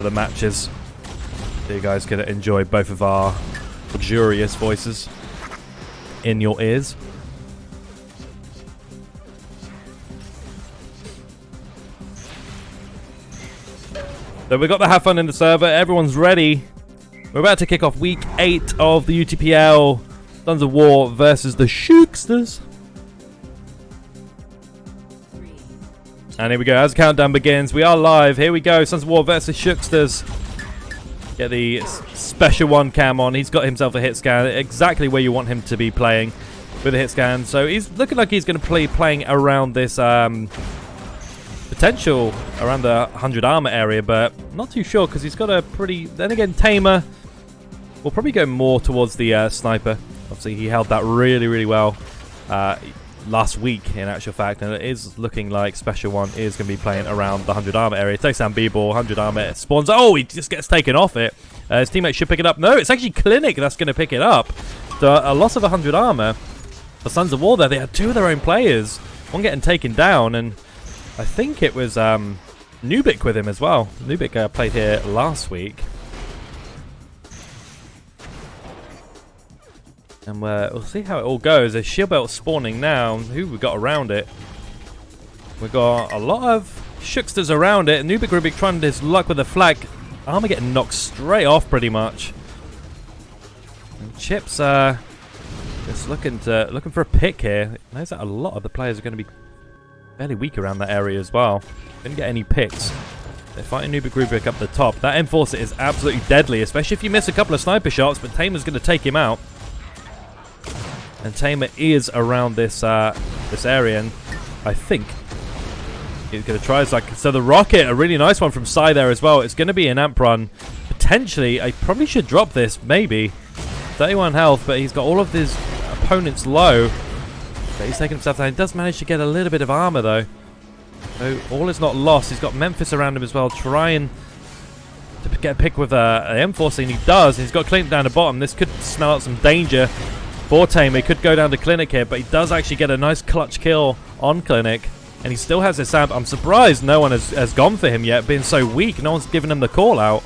for the matches. So you guys can enjoy both of our luxurious voices in your ears. So we got the have fun in the server. Everyone's ready. We're about to kick off week 8 of the UTPL Sons of War versus the ShKsters. And here we go. As the countdown begins, we are live. Here we go. Sons of War versus ShKsters. Get the special one cam on. He's got himself a hit scan, exactly where you want him to be playing with a hit scan. So he's looking like he's going to be playing around this potential around the 100 armor area, but not too sure because he's got a pretty. Then again, Tamer will probably go more towards the sniper. Obviously, he held that really well last week, in actual fact, and it is looking like Special One is going to be playing around the 100 armor area. Takes down B-Ball, 100 armor, spawns. Oh, he just gets taken off it. His teammate should pick it up. No, it's actually Clinic that's going to pick it up. So a loss of 100 armor. The Sons of War there, they had 2 of their own players. One getting taken down, and I think it was Nubic with him as well. Nubic played here last week. And we'll see how it all goes. There's shield belt spawning now. Who we got around it? We got a lot of ShKsters around it. Nubic Rubik trying his luck with the flag. Armor getting knocked straight off pretty much. And Chips just looking for a pick here. Knows that a lot of the players are going to be fairly weak around that area as well. Didn't get any picks. They're fighting Nubic Rubik up the top. That Enforcer is absolutely deadly, especially if you miss a couple of sniper shots, but Tamer's going to take him out. And Tamer is around this this area, and I think he's going to try. So the rocket, a really nice one from Psy there as well. It's going to be an amp run. Potentially, I probably should drop this, maybe. 31 health, but he's got all of his opponents low. But he's taking himself down. He does manage to get a little bit of armor, though. So all is not lost. He's got Memphis around him as well, trying to get a pick with an Enforcer, and he does. He's got Clinic down the bottom. This could smell out some danger for Tamer. He could go down to Clinic here, but he does actually get a nice clutch kill on Clinic, and he still has his amp. I'm surprised no one has gone for him yet, being so weak. No one's given him the call out.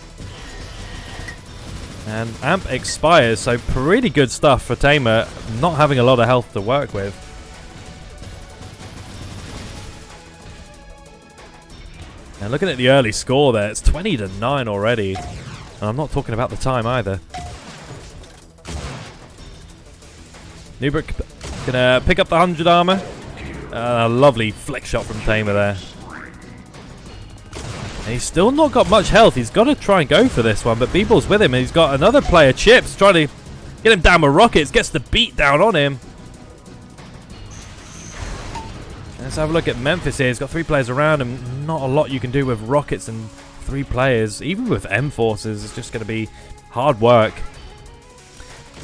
And amp expires, so pretty good stuff for Tamer, not having a lot of health to work with. And looking at the early score there, it's 20-9 already. And I'm not talking about the time either. Nubic gonna pick up the 100 armor. Lovely flick shot from Tamer there. And he's still not got much health. He's got to try and go for this one, but B-Ball's with him, and he's got another player, Chips, trying to get him down with rockets. Gets the beat down on him. Let's have a look at Memphis here. He's got 3 players around him. Not a lot you can do with rockets and 3 players. Even with M-Forces, it's just going to be hard work.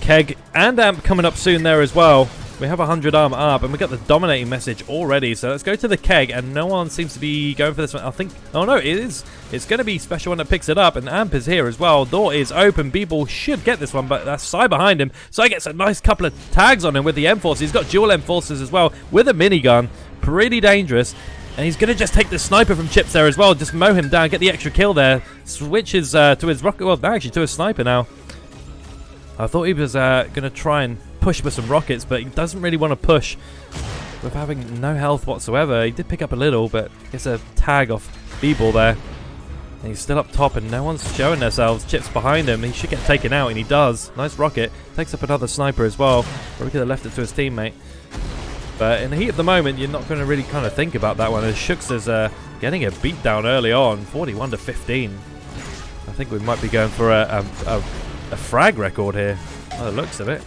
Keg and Amp coming up soon there as well. We have 100 armor up, and we got the dominating message already. So let's go to the Keg, and no one seems to be going for this one. I think, oh no, it is. It's going to be Special One that picks it up, and Amp is here as well. Door is open. B-Ball should get this one, but that's Psy behind him. Psy gets a nice couple of tags on him with the M-Force. He's got dual M-Forces as well with a minigun. Pretty dangerous. And he's going to just take the sniper from Chips there as well. Just mow him down, get the extra kill there. Switches to his rocket, well, actually to his sniper now. I thought he was going to try and push with some rockets, but he doesn't really want to push with having no health whatsoever. He did pick up a little, but gets a tag off B-Ball there. And he's still up top, and no one's showing themselves. Chips behind him. He should get taken out, and he does. Nice rocket. Takes up another sniper as well. Probably could have left it to his teammate. But in the heat of the moment, you're not going to really kind of think about that one. As ShKsters getting a beat down early on, 41-15. I think we might be going for a frag record here, by the looks of it.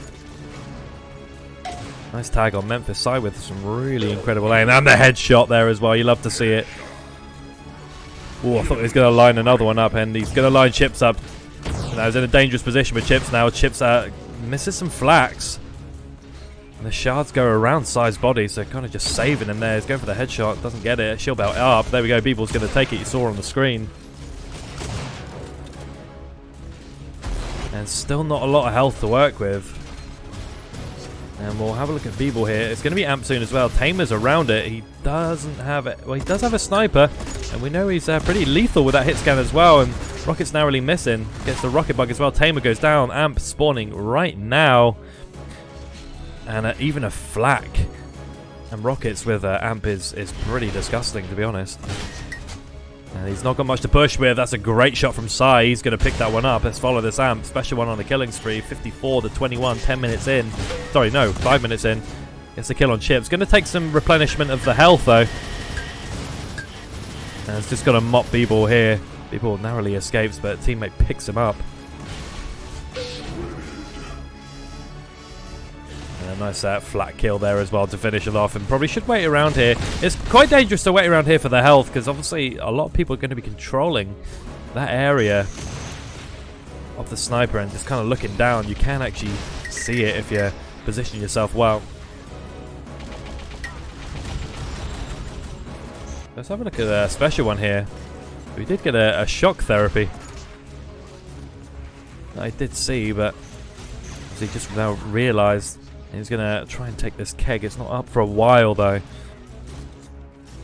Nice tag on Memphis Psy with some really incredible aim. And the headshot there as well. You love to see it. Oh, I thought he was going to line another one up, and he's going to line Chips up. Now he's in a dangerous position with Chips now. Chips misses some flaks. And the shards go around Psy's body, so kind of just saving him there. He's going for the headshot, doesn't get it. Shield belt up. There we go. B-Ball's going to take it. You saw on the screen. And still not a lot of health to work with. And we'll have a look at B-Ball here. It's going to be Amp soon as well. Tamer's around it. He doesn't have it. Well, he does have a sniper. And we know he's pretty lethal with that hit scan as well. And Rocket's narrowly missing. Gets the rocket bug as well. Tamer goes down. Amp spawning right now. And even a flak. And Rockets with Amp is pretty disgusting, to be honest. And he's not got much to push with. That's a great shot from Sai. He's going to pick that one up. Let's follow this Amp. Special one on the killing spree. 54 to 21. 10 minutes in. Sorry, no. 5 minutes in. Gets the kill on Chips. Going to take some replenishment of the health, though. And it's just got to mop B-Ball here. B-Ball narrowly escapes, but teammate picks him up. And a nice flat kill there as well to finish it off. And probably should wait around here. It's quite dangerous to wait around here for the health, because obviously a lot of people are going to be controlling that area of the sniper and just kind of looking down. You can actually see it if you position yourself well. Let's have a look at a special one here. We did get a shock therapy. I did see, but he just now realised he's going to try and take this keg. It's not up for a while, though.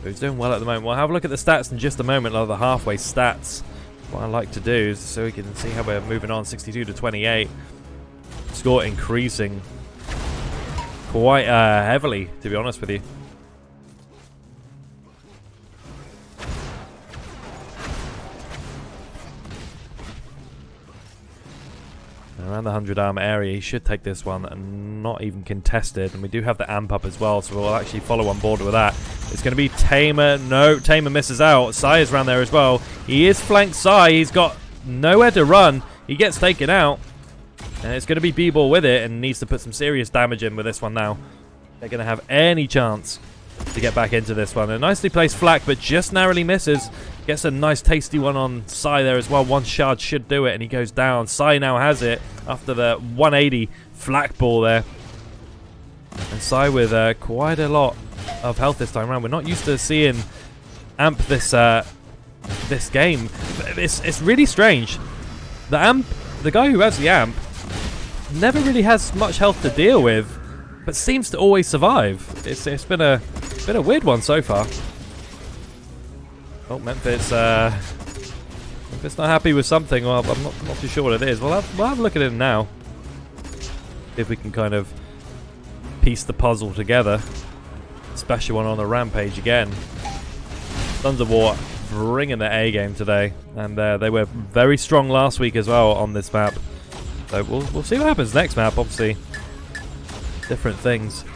But he's doing well at the moment. We'll have a look at the stats in just a moment, like the halfway stats. What I like to do is so we can see how we're moving on. 62 to 28. Score increasing quite heavily, to be honest with you. Around the 100 armor area, he should take this one and not even contested. And we do have the amp up as well, so we'll actually follow on board with that. It's going to be Tamer. No, Tamer misses out. Sai is around there as well. He is flanked Sai. He's got nowhere to run. He gets taken out. And it's going to be B-Ball with it and needs to put some serious damage in with this one now. They're going to have any chance to get back into this one. A nicely placed flak, but just narrowly misses. Gets a nice tasty one on Sai there as well. One shard should do it, and he goes down. Sai now has it after the 180 flak ball there. And Sai with quite a lot of health this time around. We're not used to seeing Amp this game. It's really strange. The Amp, the guy who has the Amp, never really has much health to deal with, but seems to always survive. It's been a weird one so far. Oh, Memphis not happy with something. Well, I'm not too sure what it is. We'll have a look at it now. If we can kind of piece the puzzle together. Special one on the rampage again. Sons of War bringing the A game today, and they were very strong last week as well on this map. So we'll see what happens next map. Obviously, different things.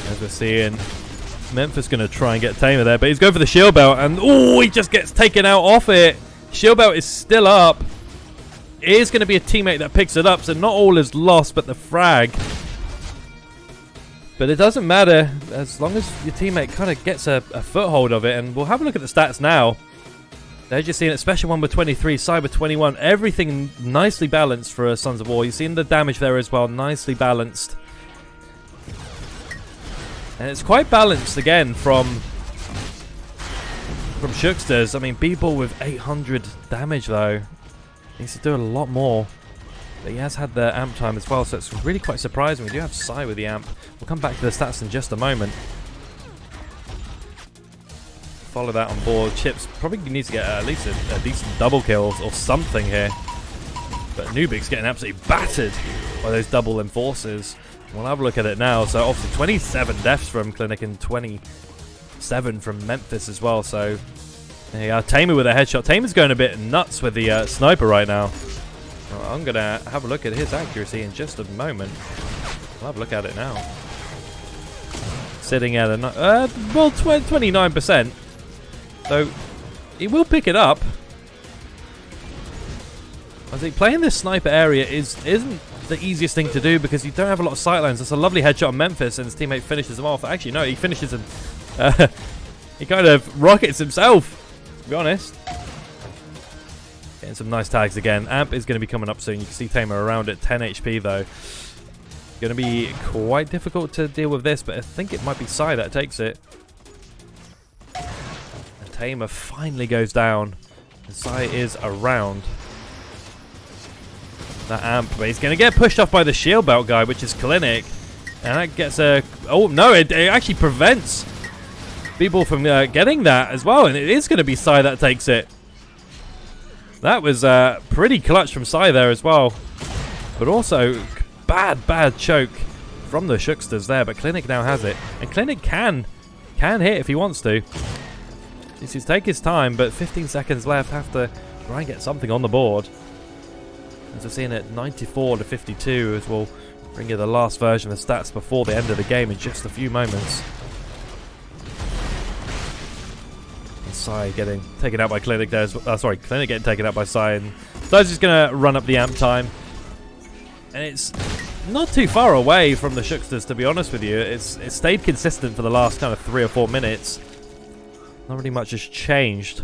As we're seeing, Memphis going to try and get Tamer there, but he's going for the shield belt, and oh, he just gets taken out off it. Shield belt is still up. It is going to be a teammate that picks it up, so not all is lost, but the frag. But it doesn't matter as long as your teammate kind of gets a foothold of it, and we'll have a look at the stats now. They're just seeing it. Special one with 23, Cyber 21. Everything nicely balanced for Sons of War. You've seen the damage there as well, nicely balanced. And it's quite balanced again from ShKsters. I mean, B-Ball with 800 damage though. Needs to do a lot more. But he has had the amp time as well, so it's really quite surprising. We do have Sai with the amp. We'll come back to the stats in just a moment. Follow that on board. Chips probably needs to get at least a decent double kills or something here. But Nubik's getting absolutely battered by those double enforcers. We'll have a look at it now. So obviously 27 deaths from Clinic and 27 from Memphis as well. So there you go. Tamer with a headshot. Tamer's going a bit nuts with the sniper right now. Well, I'm going to have a look at his accuracy in just a moment. We'll have a look at it now. Sitting at a 29%. So he will pick it up. I think playing this sniper area isn't the easiest thing to do because you don't have a lot of sightlines. That's a lovely headshot on Memphis, and his teammate finishes him off. Actually, no, he finishes him. He kind of rockets himself, to be honest. Getting some nice tags again. Amp is going to be coming up soon. You can see Tamer around at 10 HP though. Going to be quite difficult to deal with this, but I think it might be Sai that takes it. And Tamer finally goes down. And Sai is around that amp, but he's going to get pushed off by the shield belt guy, which is Clinic. And that gets a... Oh, no, it actually prevents people from getting that as well, and it is going to be Sai that takes it. That was pretty clutch from Sai there as well, but also bad choke from the ShKsters there. But Clinic now has it, and Clinic can hit if he wants to. He's take his time, but 15 seconds left. Have to try and get something on the board. As we're seeing it, 94 to 52, as we'll bring you the last version of the stats before the end of the game in just a few moments. And Sai getting taken out by Clinic there. Sorry, Clinic getting taken out by Sai, and Sai's just going to run up the amp time. And it's not too far away from the ShKsters, to be honest with you. It's stayed consistent for the last kind of 3 or 4 minutes. Not really much has changed.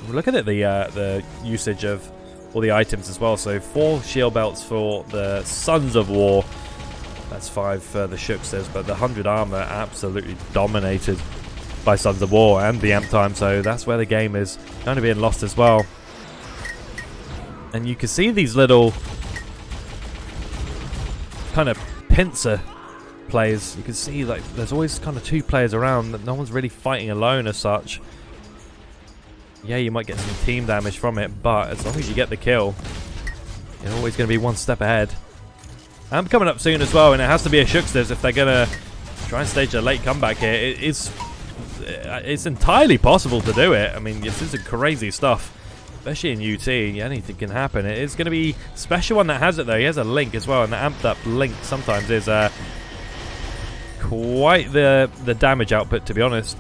We're looking at the usage of all the items as well. So 4 shield belts for the Sons of War. That's 5 for the ShKsters, but the 100 armor absolutely dominated by Sons of War and the amp time. So that's where the game is kind of being lost as well. And you can see these little kind of pincer plays. You can see like there's always kind of 2 players around, that no one's really fighting alone as such. Yeah, you might get some team damage from it, but as long as you get the kill, you're always going to be 1 step ahead. I'm coming up soon as well, and it has to be a ShKsters if they're going to try and stage a late comeback here. It's entirely possible to do it. I mean, this is crazy stuff, especially in UT. Anything can happen. It is going to be Special One that has it though. He has a Link as well, and the amped up Link sometimes is quite the damage output, to be honest.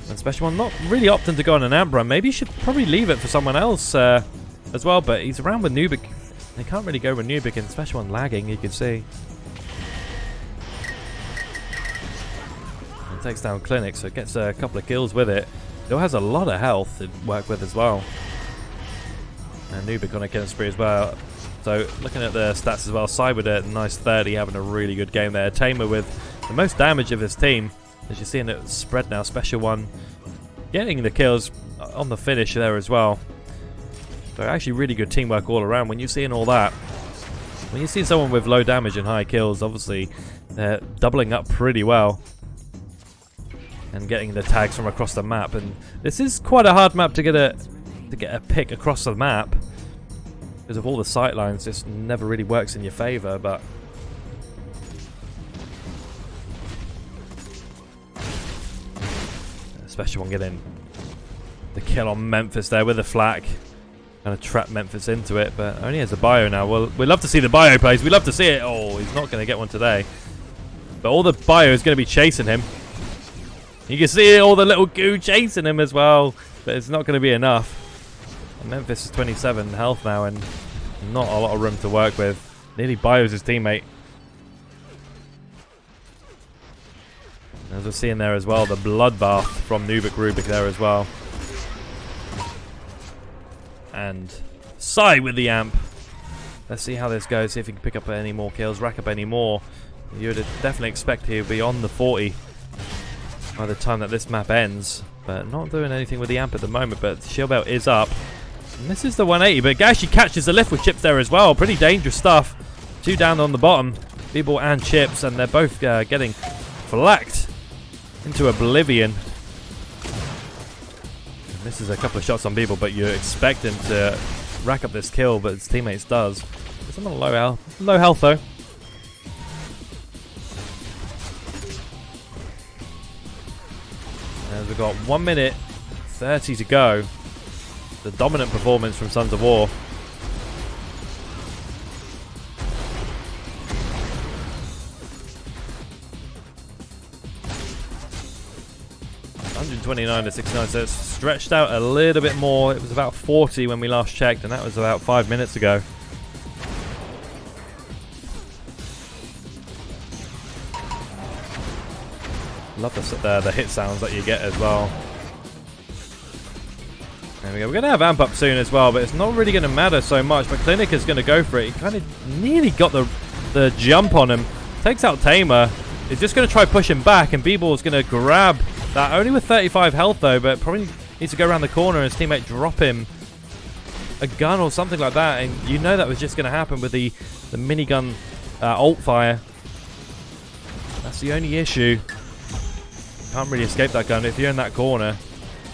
And Special One not really opting to go on an amp run. Maybe he should probably leave it for someone else as well, but he's around with Nubik. They can't really go with Nubik, and Special One lagging, you can see. And takes down Clinic, so it gets a couple of kills with it. It has a lot of health to work with as well. And Nubik on a killing spree as well. So looking at the stats as well, Sai with a nice 30, having a really good game there. Tamer with the most damage of his team. As you're seeing it spread now, Special One getting the kills on the finish there as well. So actually really good teamwork all around. When you're seeing all that, when you're seeing someone with low damage and high kills, obviously they're doubling up pretty well. And getting the tags from across the map. And this is quite a hard map to get a pick across the map. Because of all the sight lines, this never really works in your favor, but Special One getting the kill on Memphis there with the flak. Going to trap Memphis into it, but only has a bio now. Well, we'd love to see the bio plays. We'd love to see it. Oh, he's not going to get one today. But all the bio is going to be chasing him. You can see all the little goo chasing him as well, but it's not going to be enough. And Memphis is 27 health now, and not a lot of room to work with. Nearly bios his teammate. As we're seeing there as well, the bloodbath from Rubik there as well. And Sai with the amp. Let's see how this goes, see if he can pick up any more kills, rack up any more. You would definitely expect he would be on the 40 by the time that this map ends. But not doing anything with the amp at the moment, but shield belt is up. And this is the 180, but Gashi catches the lift with Chips there as well. Pretty dangerous stuff. 2 down on the bottom, B-Ball and Chips, and they're both getting flacked into oblivion. And this is a couple of shots on B-Ball, but you expect him to rack up this kill, but his teammates does. It's on low health though. And we've got 1 minute 30 to go. The dominant performance from Sons of War. $129 to 69, so it's stretched out a little bit more. It was about 40 when we last checked, and that was about 5 minutes ago. Love the hit sounds that you get as well. There we go. We're going to have amp up soon as well, but it's not really going to matter so much. But Clinic is going to go for it. He kind of nearly got the jump on him. Takes out Tamer. He's just going to try push him back, and B-Ball is going to grab that. Only with 35 health though, but probably needs to go around the corner and his teammate drop him a gun or something like that. And you know that was just going to happen with the minigun ult fire. That's the only issue. can't really escape that gun. If you're in that corner,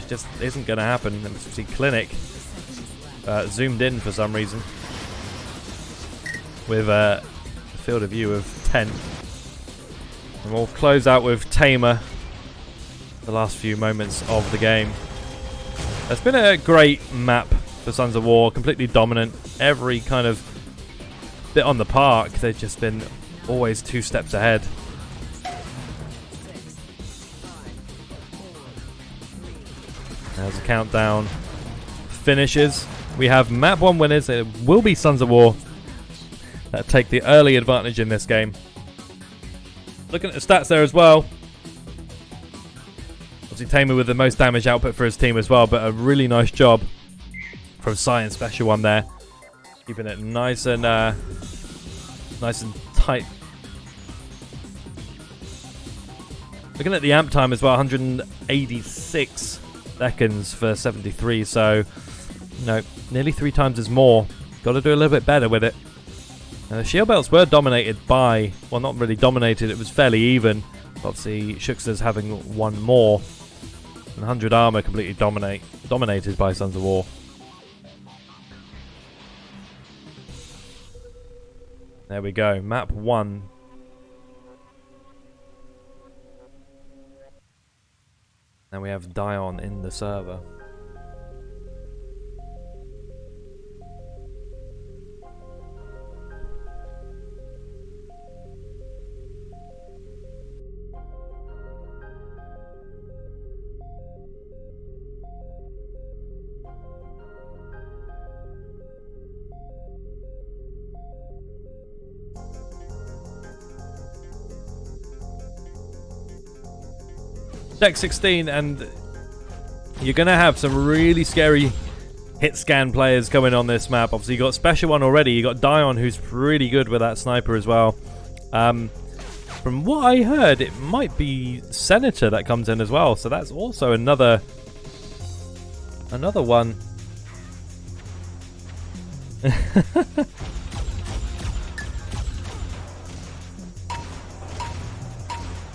it just isn't going to happen. Let me see Clinic zoomed in for some reason with a field of view of 10. And we'll close out with Tamer the last few moments of the game. It's been a great map for Sons of War, completely dominant. Every kind of bit on the park, they've just been always 2 steps ahead. As the countdown finishes, we have map 1 winners. It will be Sons of War that take the early advantage in this game. Looking at the stats there as well. Obviously Tamer with the most damage output for his team as well, but a really nice job from Sai and Special One there, keeping it nice and tight. Looking at the amp time as well, 186 seconds for 73, so nearly 3 times as more. Got to do a little bit better with it. The shield belts were dominated by, well, not really dominated, it was fairly even. Obviously ShKsters having 1 more, and 100 armor completely dominated by Sons of War. There we go, map 1. Now we have Dion in the server. Deck 16, and you're going to have some really scary hit scan players coming on this map. Obviously, you got Special One already. You got Dion, who's pretty good with that sniper as well. From what I heard, it might be Senator that comes in as well. So that's also another one.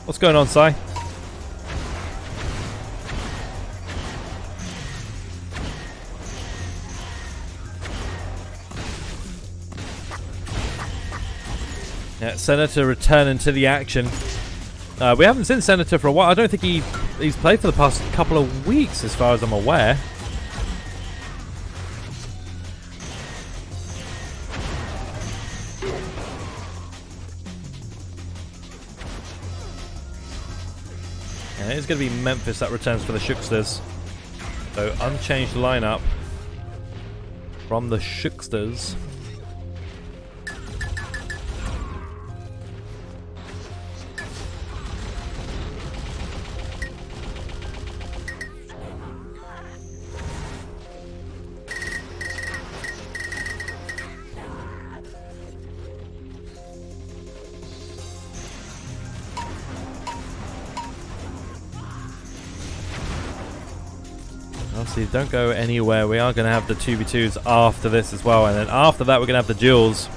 What's going on, Sai? Yeah, Senator returning to the action. We haven't seen Senator for a while. I don't think he's played for the past couple of weeks, as far as I'm aware. And it's going to be Memphis that returns for the ShKsters. So unchanged lineup from the ShKsters. Obviously, don't go anywhere. We are going to have the 2v2s after this as well, and then after that we're going to have the duels.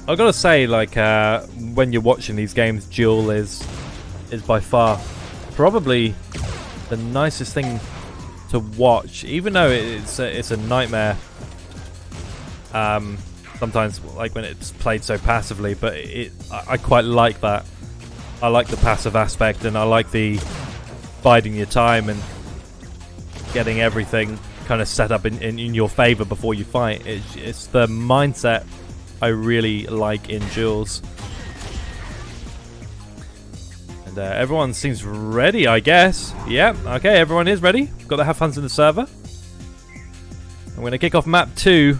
I've got to say, like, when you're watching these games, duel is by far probably the nicest thing to watch, even though it's a nightmare. Sometimes, like when it's played so passively, but I quite like that. I like the passive aspect, and I like the biding your time and getting everything kind of set up in your favor before you fight. It's the mindset I really like in duels. And everyone seems ready, I guess. Yep, okay, everyone is ready. Got the have funs in the server. I'm going to kick off map 2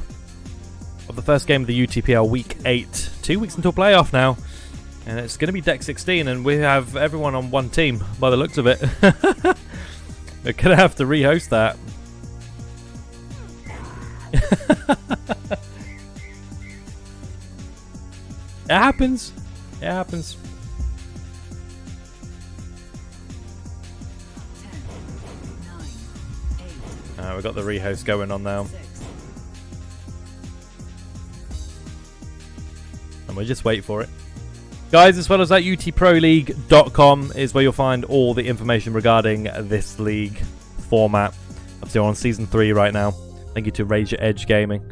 of the first game of the UTPL Week 8. 2 weeks until playoff now. And it's going to be Deck 16, and we have everyone on one team, by the looks of it. We're going to have to rehost that. It happens. It happens. 10, 9, 8, we've got the rehost going on now. 6. and we'll just wait for it. Guys, as well as that, UTProLeague.com is where you'll find all the information regarding this league format. Obviously, we're on Season 3 right now. Thank you to Raise Your Edge Gaming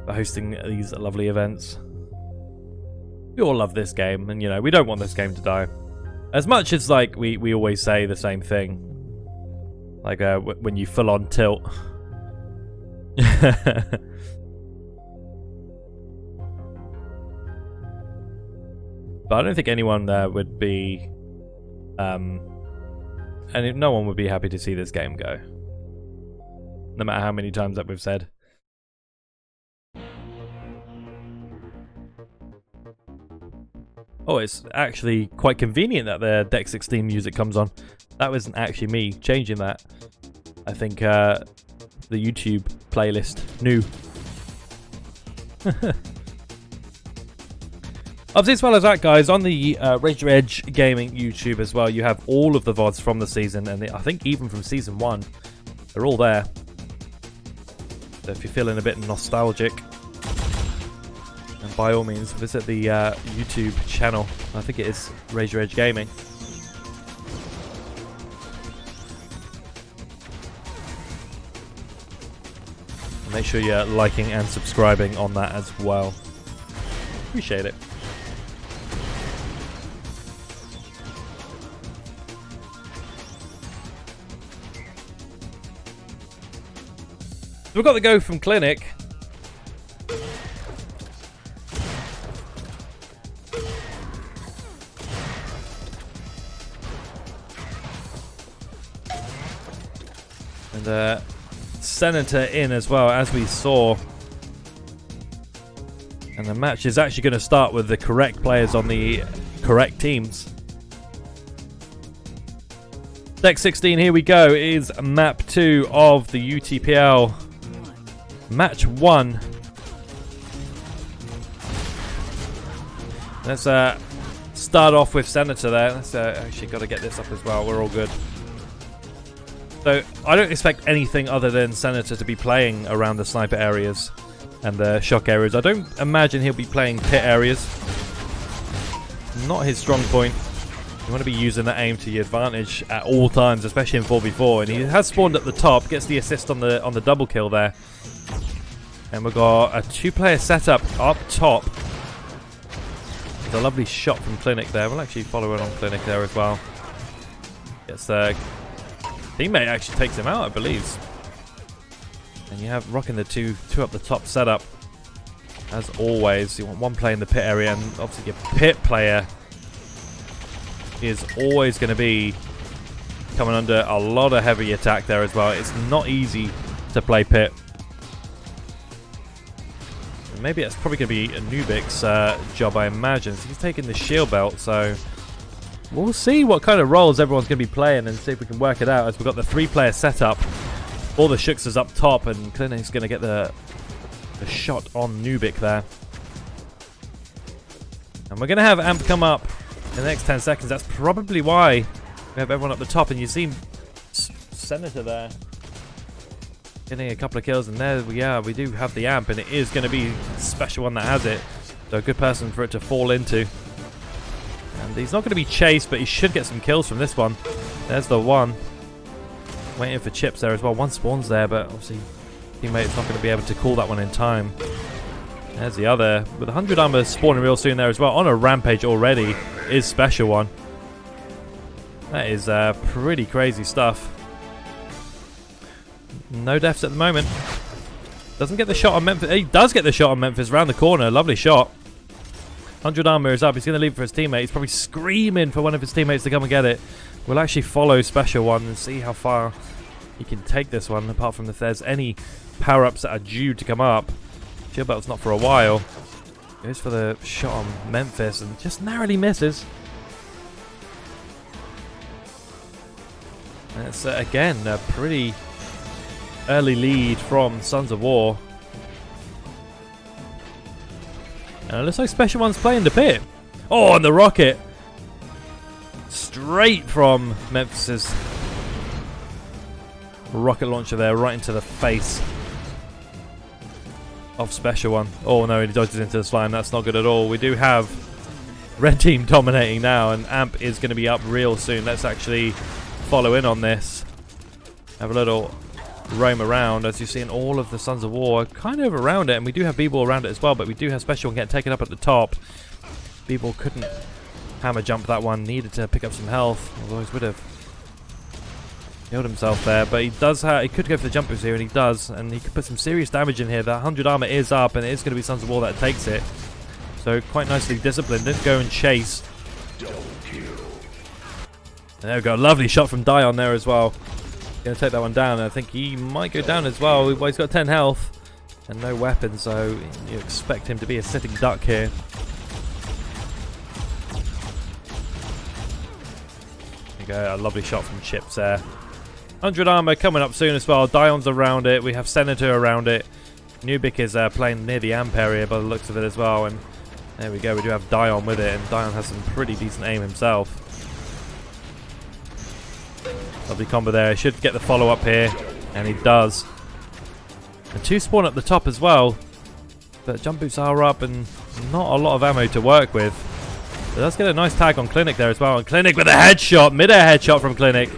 for hosting these lovely events. We all love this game, and, you know, we don't want this game to die. As much as, like, we always say the same thing. Like, when you full on tilt. But I don't think anyone would be... and no one would be happy to see this game go. No matter how many times that we've said. Oh, it's actually quite convenient that the Deck 16 music comes on. That wasn't actually me changing that. I think the YouTube playlist knew. Obviously, as well as that, guys, on the Raise Your Edge Gaming YouTube as well, you have all of the VODs from the season, and I think even from Season 1. They're all there. So if you're feeling a bit nostalgic, and by all means, visit the YouTube channel. I think it is Raise Your Edge Gaming. And make sure you're liking and subscribing on that as well. Appreciate it. So we've got the go from Clinic. And Senator in as well, as we saw. And the match is actually going to start with the correct players on the correct teams. Deck 16, here we go, is map 2 of the UTPL. Match 1. Let's start off with Senator there. Let's actually got to get this up as well. We're all good. So I don't expect anything other than Senator to be playing around the sniper areas and the shock areas. I don't imagine he'll be playing pit areas. Not his strong point. You want to be using that aim to your advantage at all times, especially in 4v4. And he has spawned at the top, gets the assist on the double kill there. And we've got a 2-player setup up top. It's a lovely shot from Clinic there. We'll actually follow it on Clinic there as well. Gets teammate actually takes him out, I believe. And you have rocking the two up the top setup. As always, you want one player in the pit area, and obviously your pit player is always going to be coming under a lot of heavy attack there as well. It's not easy to play pit. And maybe it's probably going to be a Nubik's job, I imagine. So he's taking the shield belt, so we'll see what kind of roles everyone's going to be playing and see if we can work it out, as we've got the 3-player setup. All the ShKsters up top, and Clinic's going to get the shot on Nubik there. And we're going to have Amp come up in the next 10 seconds. That's probably why we have everyone up the top, and you see Senator there getting a couple of kills, and there we are. We do have the Amp, and it is going to be a special one that has it. So a good person for it to fall into. And he's not going to be chased, but he should get some kills from this one. There's the one. Waiting for chips there as well. One spawns there, but obviously teammate's not going to be able to call that one in time. There's the other. With 100 armor spawning real soon there as well. On a rampage already is special one. That is pretty crazy stuff. No deaths at the moment. Doesn't get the shot on Memphis. He does get the shot on Memphis around the corner. Lovely shot. 100 armor is up. He's going to leave it for his teammate. He's probably screaming for one of his teammates to come and get it. We'll actually follow Special One and see how far he can take this one, apart from if there's any power-ups that are due to come up. Shield belt's not for a while. Goes for the shot on Memphis and just narrowly misses. And it's, again, a pretty early lead from Sons of War. And it looks like Special One's playing the pit. Oh, and the rocket. Straight from Memphis's rocket launcher there, right into the face. off Special One. Oh no, he dodges into the slime. That's not good at all. We do have red team dominating now, and Amp is going to be up real soon. Let's actually follow in on this. Have a little roam around. As you see, in all of the Sons of War are kind of around it, and we do have B-Ball around it as well, but we do have Special One getting taken up at the top. B-Ball couldn't hammer jump that one. Needed to pick up some health. Otherwise would have killed himself there, but he does he could go for the jump boost here, and he does, and he could put some serious damage in here. That 100 armor is up, and it is going to be Sons of War that takes it. So quite nicely disciplined. Didn't go and chase. And there we go. A lovely shot from Dion there as well. Going to take that one down. I think he might go down as well. Well, he's got 10 health and no weapon, so you expect him to be a sitting duck here. There we go. A lovely shot from Chips there. 100 armor coming up soon as well. Dion's around it. We have Senator around it. Nubik is playing near the Amp area by the looks of it as well. And there we go. We do have Dion with it, and Dion has some pretty decent aim himself. Lovely combo there. He should get the follow-up here, and he does. And 2 spawn up the top as well. But jump boots are up, and not a lot of ammo to work with. But let's get a nice tag on Clinic there as well. And Clinic with a headshot. Mid-air headshot from Clinic.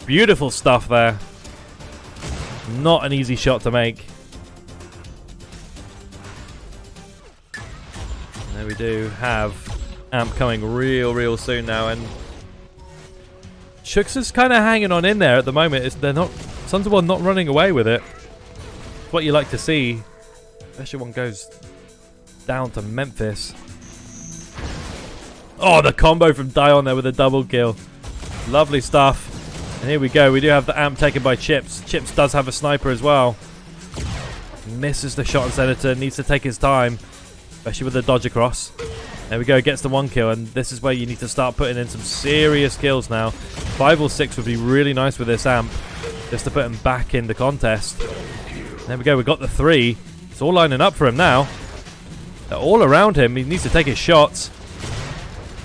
Beautiful stuff there. Not an easy shot to make. And there we do have Amp coming real soon now, and ShKsters kind of hanging on in there at the moment. They're not, Sons of War not running away with it. It's what you like to see. Special One goes down to Memphis. Oh, the combo from Dion there with a double kill. Lovely stuff. And here we go. We do have the Amp taken by Chips. Chips does have a sniper as well. Misses the shot on Senator. Needs to take his time, especially with the dodge across. There we go. Gets the 1 kill. And this is where you need to start putting in some serious kills now. 5 or 6 would be really nice with this Amp, just to put him back in the contest. There we go. We got the 3. It's all lining up for him now. They're all around him. He needs to take his shots.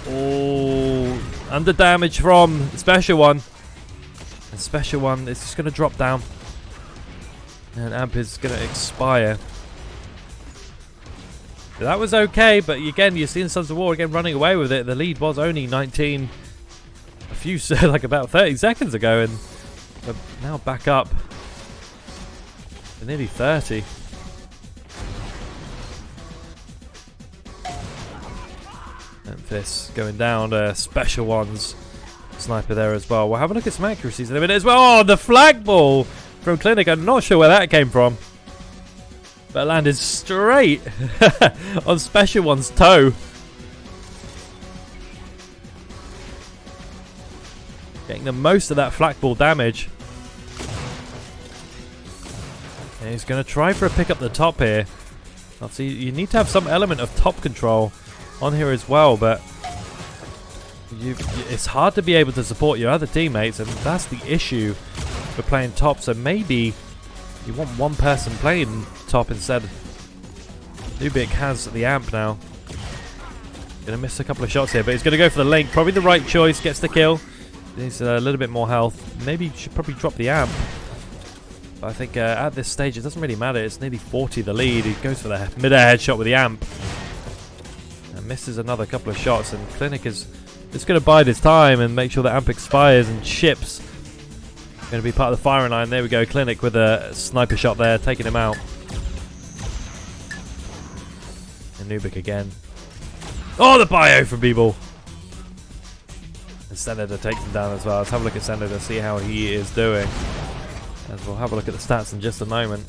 Oh, under damage from Special One. And Special One is just going to drop down. And Amp is going to expire. That was okay, but again, you're seeing Sons of War again running away with it. The lead was only 19 a few, like about 30 seconds ago, and we're now back up to nearly 30. Memphis going down. Special One's sniper there as well. We'll have a look at some accuracies in a minute as well. Oh, the flag ball from Clinic. I'm not sure where that came from, but it landed straight on Special One's toe. Getting the most of that flak ball damage. And he's going to try for a pick up the top here. See, you need to have some element of top control on here as well, but it's hard to be able to support your other teammates, and that's the issue for playing top. So maybe you want one person playing top instead. Nubik has the Amp now. Gonna miss a couple of shots here, but he's gonna go for the link. Probably the right choice. Gets the kill. Needs a little bit more health. Maybe you should probably drop the Amp. But I think at this stage it doesn't really matter. It's nearly 40 the lead. He goes for the mid-air headshot with the Amp. And misses another couple of shots, and Clinic is just going to bide his time and make sure the Amp expires, and Chips going to be part of the firing line. There we go. Clinic with a sniper shot there, taking him out. And Nubik again. Oh, the bio from B-Ball. And Senator takes him down as well. Let's have a look at Senator, see how he is doing. As we'll have a look at the stats in just a moment.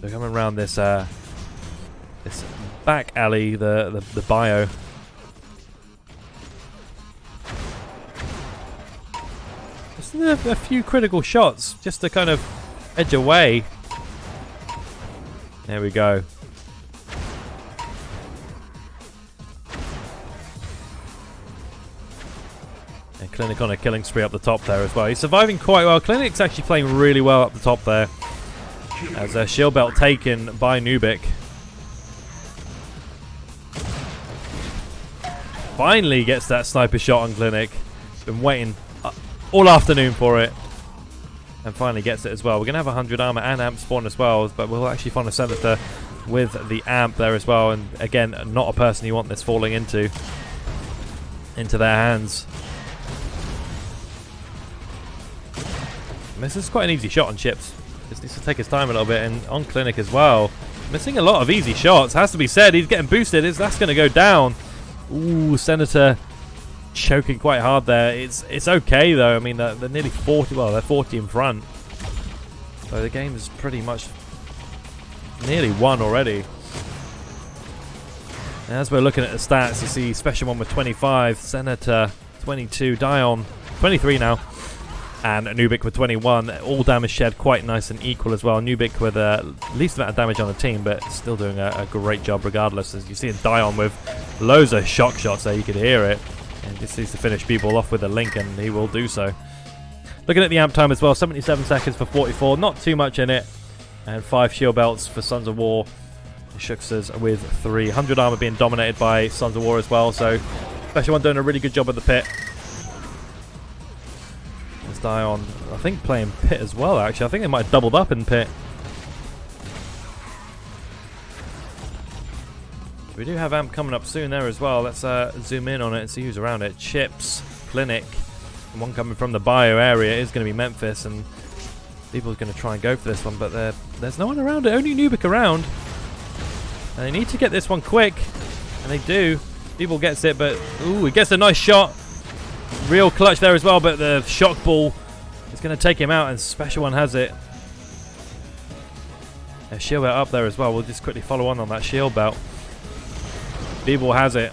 So coming around this this back alley, the bio. Just a few critical shots just to kind of edge away. There we go. And Clinic on a killing spree up the top there as well. He's surviving quite well. Clinic's actually playing really well up the top there. As a shield belt taken by Nubik. Finally gets that sniper shot on Clinic. Been waiting all afternoon for it. and finally gets it as well. We're going to have 100 armor and amp spawn as well, but we'll actually find a Senator with the amp there as well. And again, not a person you want this falling into their hands. And this is quite an easy shot on Chips. Just needs to take his time a little bit, and on Clinic as well. Missing a lot of easy shots, has to be said. He's getting boosted. That's going to go down. Ooh, Senator choking quite hard there. It's okay though. I mean, they're nearly 40. Well, they're 40 in front. So the game is pretty much nearly won already. And as we're looking at the stats, you see Special One with 25, Senator 22, Dion 23 now, and Nubic with 21. All damage shared quite nice and equal as well. Nubic with least amount of damage on the team, but still doing a great job regardless. As you see Dion with loads of shock shots there, you could hear it. And just needs to finish people off with a link, and he will do so. Looking at the amp time as well, 77 seconds for 44, not too much in it. And 5 shield belts for Sons of War. ShKsters with 300 armor being dominated by Sons of War as well. So Special One doing a really good job at the pit. There's Dion, I think, playing pit as well actually. I think they might have doubled up in pit. We do have amp coming up soon there as well. Let's zoom in on it and see who's around it. Chips, Clinic, and one coming from the bio area is going to be Memphis, and people are going to try and go for this one, but there's no one around it. Only Nubic around. And they need to get this one quick, and they do. People gets it, but ooh, he gets a nice shot. Real clutch there as well, but the shock ball is going to take him out, and Special One has it. A shield belt up there as well. We'll just quickly follow on that shield belt. B-ball has it.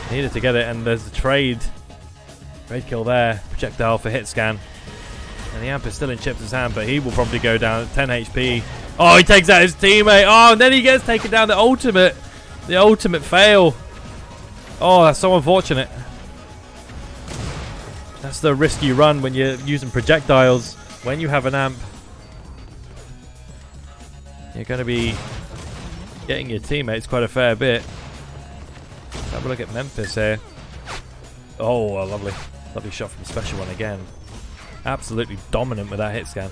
Needed to get it, and there's the trade kill there. Projectile for hit scan. And the amp is still in Chips' hand, but he will probably go down at 10 HP. Oh, he takes out his teammate. Oh, and then he gets taken down. The ultimate fail. Oh, that's so unfortunate. That's the risk you run when you're using projectiles. When you have an amp, you're going to be getting your teammates quite a fair bit. Let's have a look at Memphis here. Oh, a lovely shot from Special One again. Absolutely dominant with that hit scan.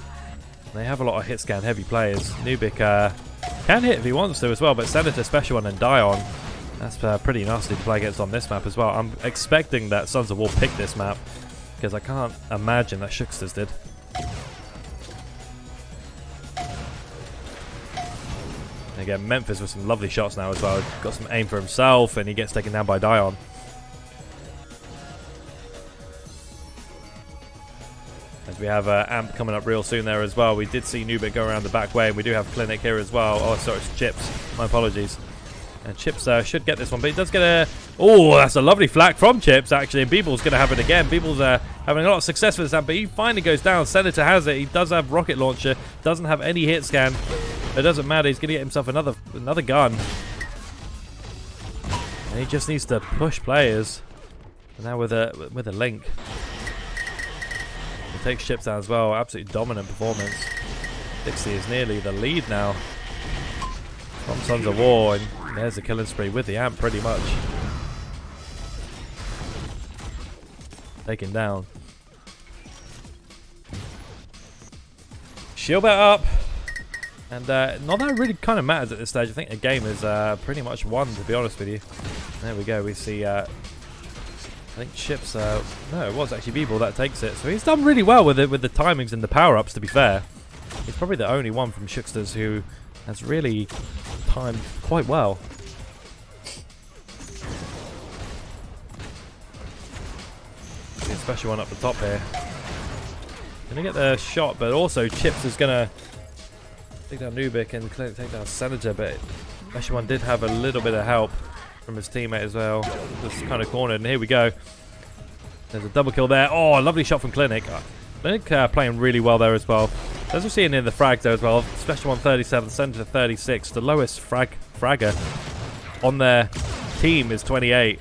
They have a lot of hit scan heavy players. Nubic can hit if he wants to as well, but Senator, Special One, and Dion, that's pretty nasty to play against on this map as well. I'm expecting that Sons of War picked this map, because I can't imagine that ShKsters did. Again, Memphis with some lovely shots now as well. Got some aim for himself, and he gets taken down by Dion. As we have Amp coming up real soon there as well. We did see Nubic go around the back way, and we do have Clinic here as well. Oh, sorry, it's Chips. My apologies. And Chips should get this one, but he does get a... Oh, that's a lovely flak from Chips, actually. And Beeble's going to have it again. Beeble's having a lot of success with this amp, but he finally goes down. Senator has it. He does have rocket launcher. Doesn't have any hit scan. It doesn't matter. He's going to get himself another gun. And he just needs to push players. And now with a link. He takes Chips down as well. Absolutely dominant performance. Dixie is nearly the lead now from Sons of War, and there's a killing spree with the amp pretty much. Taken down. Shield belt up. And not that really kind of matters at this stage. I think the game is pretty much won, to be honest with you. There we go. We see, I think Chips, no, it was actually B-Ball that takes it. So he's done really well with it, with the timings and the power-ups, to be fair. He's probably the only one from ShKsters who has really timed quite well. See a Special One up the top here. Gonna get the shot, but also Chips is gonna take down Nubic and take down Senator, but Special One did have a little bit of help from his teammate as well. Just kind of cornered, and here we go. There's a double kill there. Oh, a lovely shot from Clinic. Clinic playing really well there as well. As we're seeing in the frags there as well, Special One 37, Senator 36. The lowest fragger on their team is 28.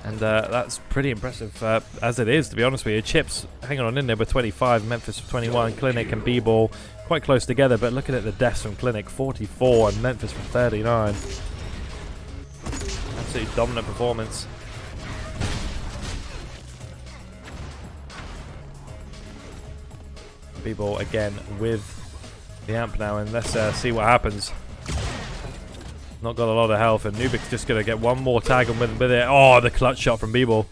And that's pretty impressive as it is, to be honest with you. Chips hanging on in there with 25, Memphis with 21, Clinic and B-Ball quite close together, but looking at the deaths from Clinic, 44 and Memphis with 39. Absolutely dominant performance. B-Ball again with the amp now, and let's see what happens. Not got a lot of health, and Nubik's just going to get one more tag and with it. Oh, the clutch shot from B-Ball.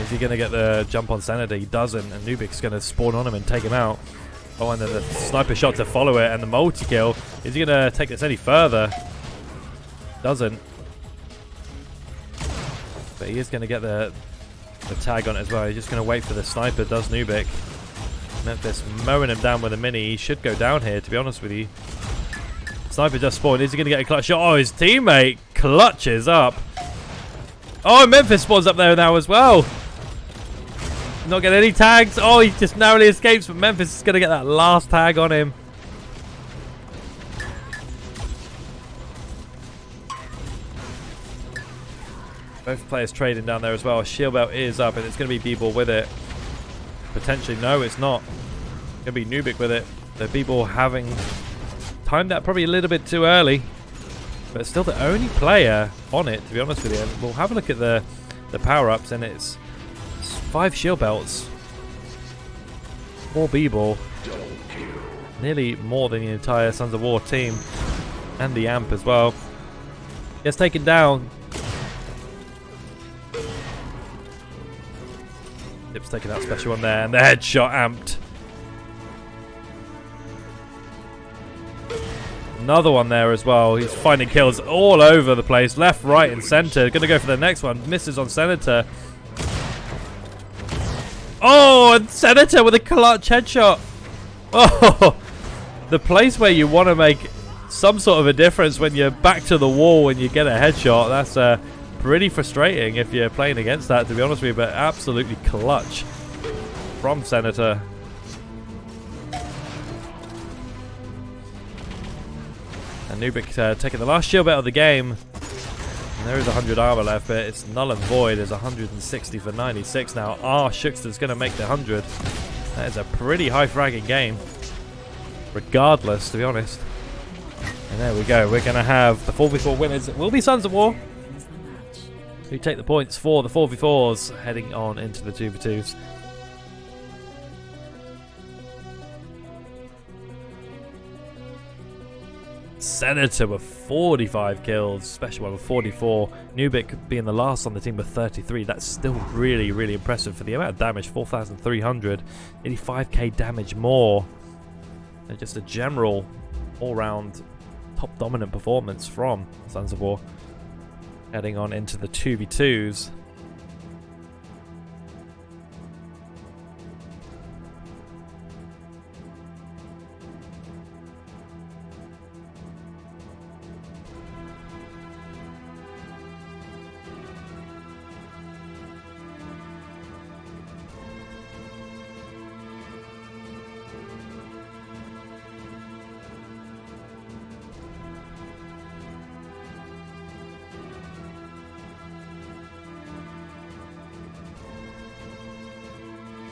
Is he going to get the jump on Senator? He doesn't, and Nubik's going to spawn on him and take him out. Oh, and then the sniper shot to follow it, and the multi-kill. Is he going to take this any further? Doesn't. But he is going to get the tag on it as well. He's just going to wait for the sniper, does Nubik. Memphis mowing him down with a mini. He should go down here, to be honest with you. Sniper just spawned. Is he going to get a clutch shot? Oh, his teammate clutches up. Oh, Memphis spawns up there now as well. Not getting any tags. Oh, he just narrowly escapes, but Memphis is going to get that last tag on him. Both players trading down there as well. Shield belt is up, and it's going to be B-Ball with it. Potentially, no, it's not. It's going to be Nubik with it. The B-Ball having timed that probably a little bit too early, but still the only player on it, to be honest with you. And we'll have a look at the power-ups, and it's 5 shield belts, 4 B-Ball, nearly more than the entire Sons of War team, and the amp as well. Gets taken down. Dip's taking that special one there, and the headshot amped. Another one there as well. He's finding kills all over the place, left, right, and center. Gonna go for the next one. Misses on Senator. Oh, and Senator with a clutch headshot. Oh, the place where you want to make some sort of a difference when you're back to the wall when you get a headshot. That's pretty frustrating if you're playing against that, to be honest with you, but absolutely clutch from Senator. And Nubik taking the last shield belt of the game. And there is 100 armor left, but it's null and void. There's 160 for 96 now. ShKsters going to make the 100. That is a pretty high fragging game, regardless, to be honest. And there we go. We're going to have the 4v4 winners. It will be Sons of War, who take the points for the 4v4s, heading on into the 2v2s. Senator with 45 kills, Special one with 44. Nubik being the last on the team with 33. That's still really, really impressive for the amount of damage. 4,300, 85k damage more. And just a general, all-round, top dominant performance from Sons of War. Heading on into the 2v2s.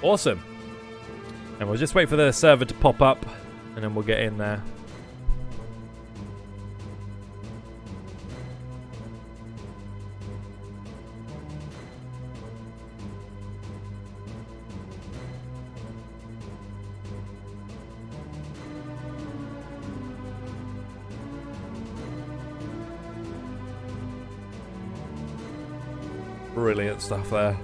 Awesome. And we'll just wait for the server to pop up, and then we'll get in there. Brilliant stuff there.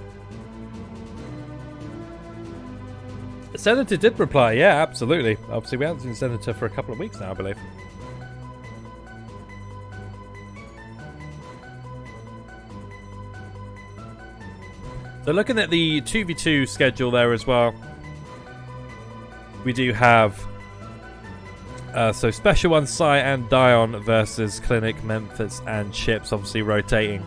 Senator did reply, yeah, absolutely. Obviously, we haven't seen Senator for a couple of weeks now, I believe. So looking at the 2v2 schedule there as well, we do have so Special One, Sai and Dion versus Clinic, Memphis and Chips, obviously rotating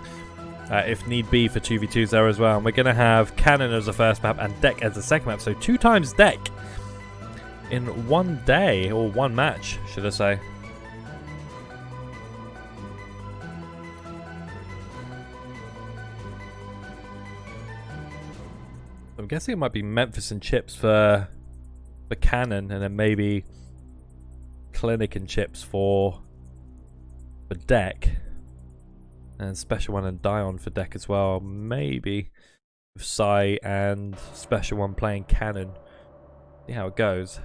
if need be for 2v2s there as well. And we're going to have Cannon as the first map and Deck as the second map. So 2 times Deck in one day, or one match, should I say. I'm guessing it might be Memphis and Chips for Cannon, and then maybe Clinic and Chips for Deck. And Special One and Dion for Deck as well. Maybe Psy and Special One playing Cannon. See how it goes.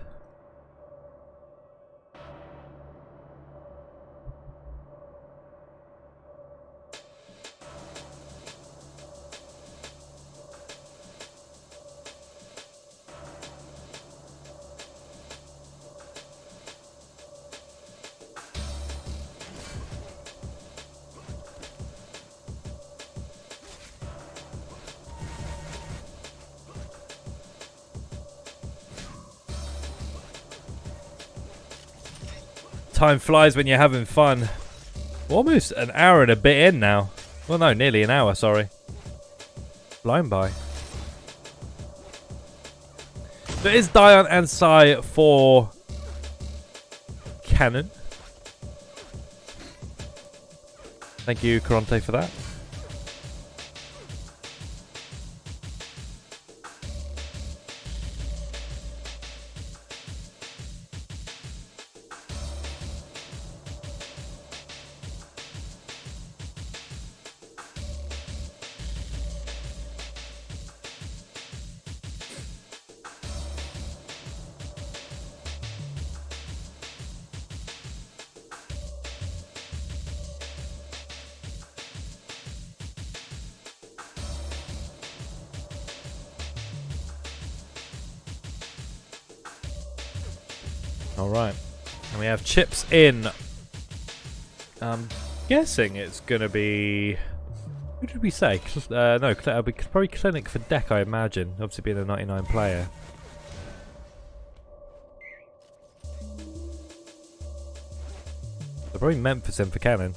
Time flies when you're having fun. Almost an hour and a bit in now. Well, no, nearly an hour, sorry. Flying by. So it is Dion and Psy for Cannon. Thank you, Caronte, for that. Alright, and we have chips in. I'm guessing it's going to be... Who did we say? No, it'll be probably Clinic for Deck, I imagine. Obviously being a 99 player. So probably Memphis in for Cannon.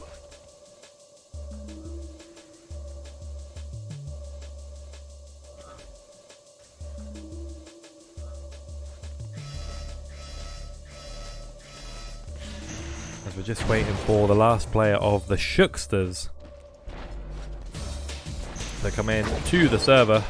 We're just waiting for the last player of the ShKsters to come in to the server.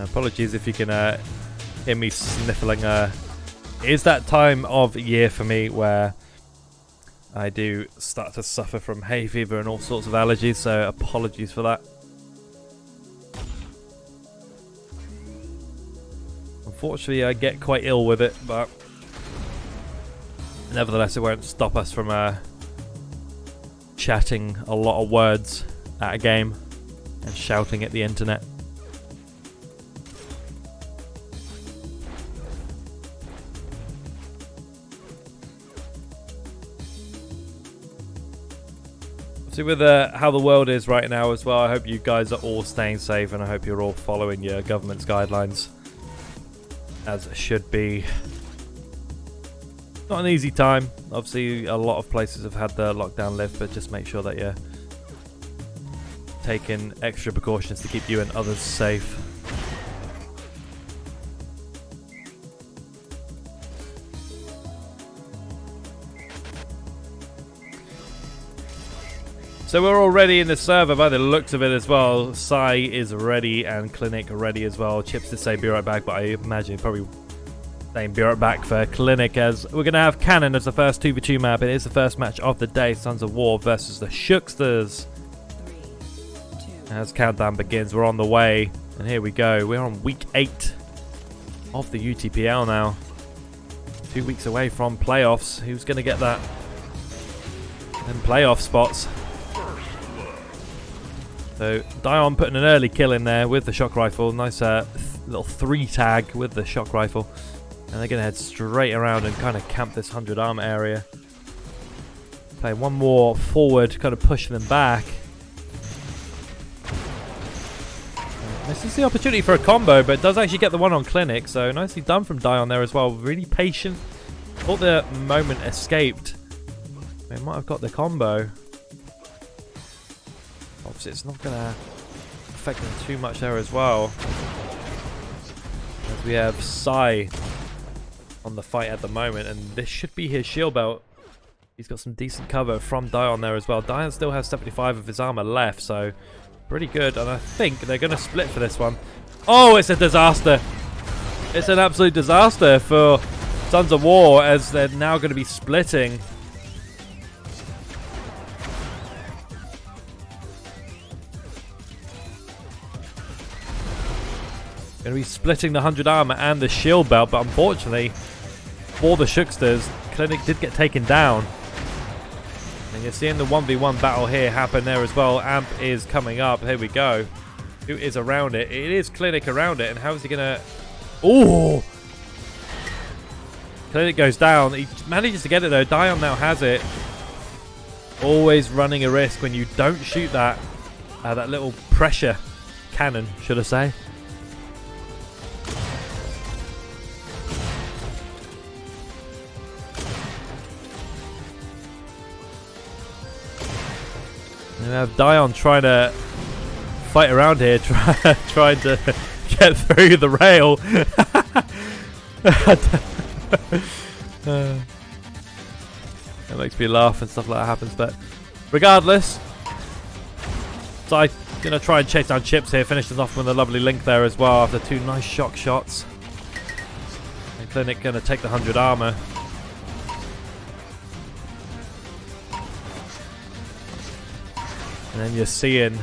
Apologies if you can hear me sniffling. It is that time of year for me where I do start to suffer from hay fever and all sorts of allergies, so apologies for that. Unfortunately, I get quite ill with it, but nevertheless, it won't stop us from chatting a lot of words at a game and shouting at the internet. With how the world is right now as well, I hope you guys are all staying safe and I hope you're all following your government's guidelines as should be. Not an easy time. Obviously a lot of places have had the lockdown lift, but just make sure that you're taking extra precautions to keep you and others safe. So we're already in the server by the looks of it as well. Psy is ready and Clinic ready as well. Chips did say be right back, but I imagine probably saying be right back for Clinic, as we're going to have Cannon as the first 2v2 map. It is the first match of the day. Sons of War versus the ShKsters. As countdown begins, we're on the way. And here we go. We're on week 8 of the UTPL now. 2 weeks away from playoffs. Who's going to get that? And playoff spots. So Dion putting an early kill in there with the shock rifle. Nice little 3 tag with the shock rifle. And they're going to head straight around and kind of camp this 100 armor area. Play one more forward, kind of pushing them back. This is the opportunity for a combo, but it does actually get the one on Clinic. So nicely done from Dion there as well. Really patient. Thought the moment escaped. They might have got the combo. Obviously, it's not going to affect them too much there as well. As we have Psy on the fight at the moment, and this should be his shield belt. He's got some decent cover from Dion there as well. Dion still has 75 of his armor left, so pretty good. And I think they're going to split for this one. Oh, it's a disaster. It's an absolute disaster for Sons of War, as they're now going to be splitting. Going to be splitting the 100 armor and the shield belt, but unfortunately for the ShKsters, Clinic did get taken down. And you're seeing the 1v1 battle here happen there as well. Amp is coming up. Here we go. Who is around it? It is Clinic around it. And how is he going to... Oh! Clinic goes down. He manages to get it though. Dion now has it. Always running a risk when you don't shoot that little pressure cannon, should I say. We have Dion trying to fight around here, trying to get through the rail. That makes me laugh and stuff like that happens, but regardless, so I'm going to try and chase down Chips here, finishes off with a lovely link there as well after two nice shock shots. And Clinic going to take the 100 armor. And then you're seeing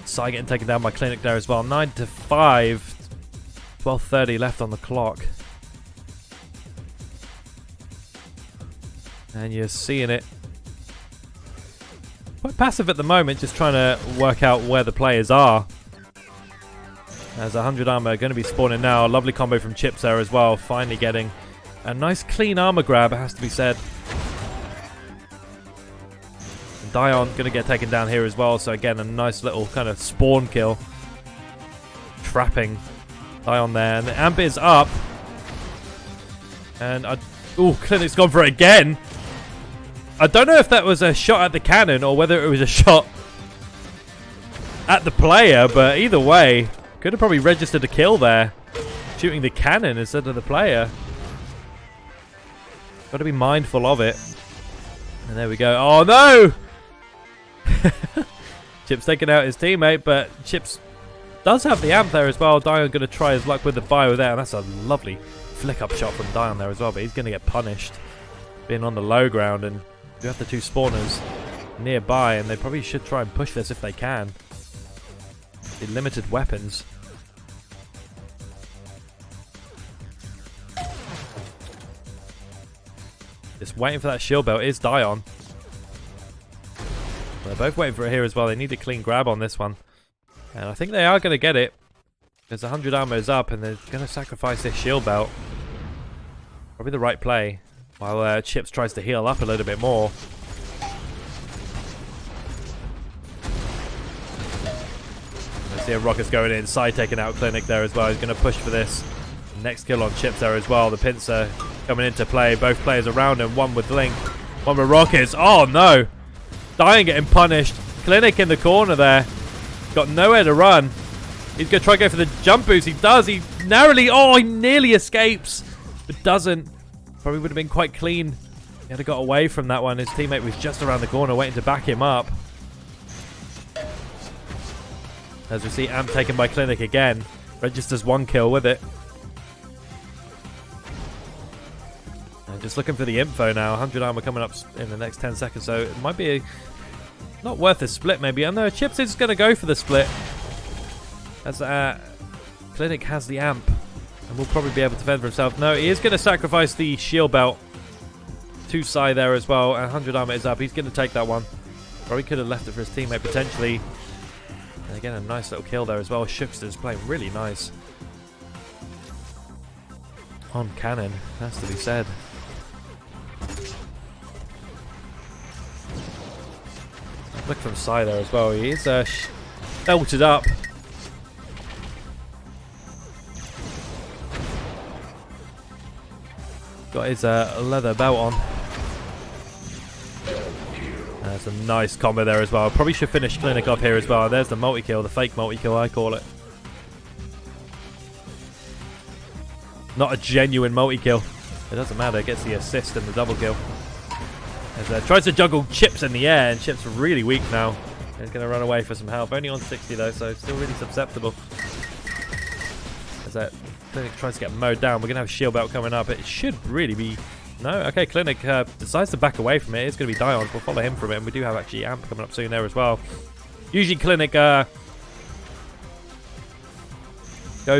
Sai getting taken down by Clinic there as well. 9 to 5. 12:30 left on the clock. And you're seeing it. Quite passive at the moment, just trying to work out where the players are. As 100 armor going to be spawning now. Lovely combo from Chips there as well. Finally getting a nice clean armor grab, it has to be said. Dion going to get taken down here as well, so again a nice little kind of spawn kill, trapping Dion there, and the amp is up, and Clinic's gone for it again. I don't know if that was a shot at the cannon or whether it was a shot at the player, but either way could have probably registered a kill there, shooting the cannon instead of the player. Got to be mindful of it. And there we go. Oh no! Chips taking out his teammate, but Chips does have the amp there as well. Dion going to try his luck with the bio there, and that's a lovely flick up shot from Dion there as well, but he's going to get punished being on the low ground, and you have the two spawners nearby, and they probably should try and push this if they can. The limited weapons. Just waiting for that shield belt is Dion. They're both waiting for it here as well. They need a clean grab on this one. And I think they are going to get it. Because 100 armor is up and they're going to sacrifice this shield belt. Probably the right play. While Chips tries to heal up a little bit more. I see a rocket's going in. Sai taking out Clinic there as well. He's going to push for this. Next kill on Chips there as well. The pincer coming into play. Both players around him. One with Link. One with rockets. Oh no! Dion getting punished. Clinic in the corner there. Got nowhere to run. He's going to try to go for the jump boost. He does. He nearly escapes. But doesn't. Probably would have been quite clean. He had to got away from that one. His teammate was just around the corner waiting to back him up. As we see Amp taken by Clinic again. Registers one kill with it. And just looking for the info now. 100 armor coming up in the next 10 seconds. So it might be not worth a split maybe. I know Chips is going to go for the split. As Clinic has the amp. And will probably be able to defend for himself. No, he is going to sacrifice the shield belt to Sai there as well. And 100 armor is up. He's going to take that one. Probably could have left it for his teammate potentially. And again, a nice little kill there as well. ShKsters playing really nice. On cannon, has to be said. Look from Sai there as well. He is belted up. Got his leather belt on. That's a nice combo there as well. Probably should finish Clinic off here as well. There's the multi-kill, the fake multi-kill I call it. Not a genuine multi-kill. It doesn't matter. Gets the assist and the double kill. As tries to juggle Chips in the air, and Chips are really weak now. He's going to run away for some help. Only on 60 though, so still really susceptible. As that Clinic tries to get mowed down. We're going to have Shield Belt coming up. It should really be... No? Okay, Clinic decides to back away from it. It's going to be Dion. We'll follow him from it. And we do have actually Amp coming up soon there as well. Usually Clinic goes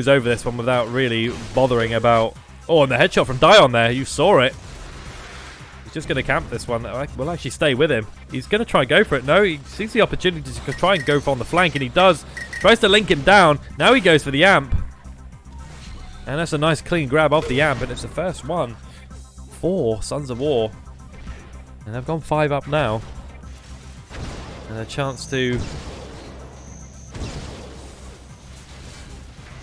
over this one without really bothering about... Oh, and the headshot from Dion there. You saw it. He's just going to camp this one. We'll actually stay with him. He's going to try and go for it. No, he sees the opportunity to try and go on the flank, and he does. Tries to link him down. Now he goes for the Amp. And that's a nice clean grab of the Amp, and it's the first one for Sons of War. And they've gone 5 up now. And a chance to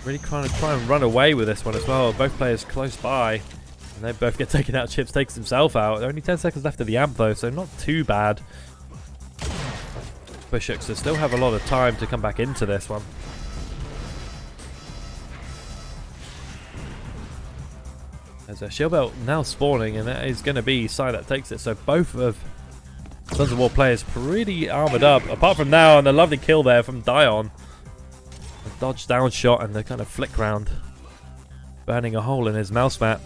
really try and run away with this one as well. Both players close by. And they both get taken out. Chips takes himself out. Only 10 seconds left of the Amp though, so not too bad. But ShKsters still have a lot of time to come back into this one. There's a Shield Belt now spawning, and that is going to be Psy that takes it. So both of Sons of War players pretty armoured up. Apart from now, and the lovely kill there from Dion. A dodge down shot and the kind of flick round. Burning a hole in his mouse mat.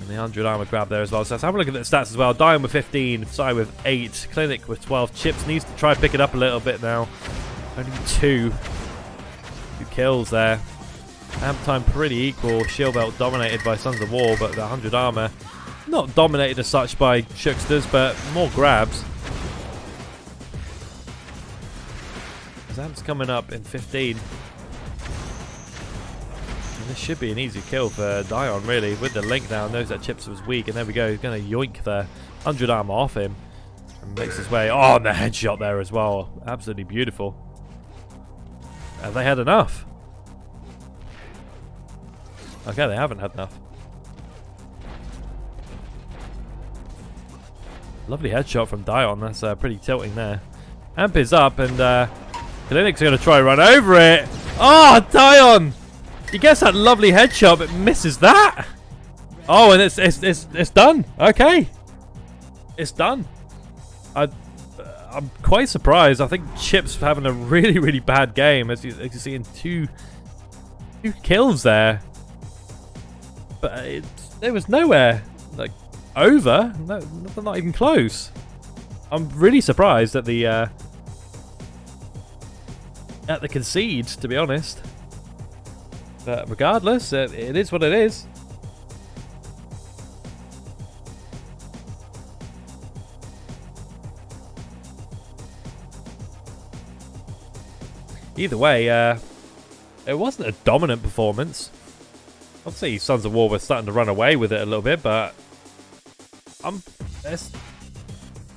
And the 100 armor grab there as well. So let's have a look at the stats as well. Dion with 15, Psy with 8, Clinic with 12. Chips needs to try and pick it up a little bit now. Only 2 kills there. Amp time pretty equal. Shield Belt dominated by Sons of War, but the 100 armor not dominated as such by ShKsters, but more grabs. Amp's coming up in 15. And this should be an easy kill for Dion, really. With the link now, knows that Chips was weak, and there we go. He's going to yoink the 100 armor off him and makes his way. Oh, and the headshot there as well. Absolutely beautiful. Have they had enough? Okay, they haven't had enough. Lovely headshot from Dion. That's pretty tilting there. Amp is up, and Klinic's going to try and run over it. Oh, Dion! He gets that lovely headshot, but misses that. Oh, and it's done. Okay, it's done. I'm quite surprised. I think Chips having a really bad game, as you see in two kills there. But there was nowhere like over. No, not even close. I'm really surprised at the concede, to be honest. But regardless, it is what it is. Either way, it wasn't a dominant performance. Obviously, Sons of War were starting to run away with it a little bit, but I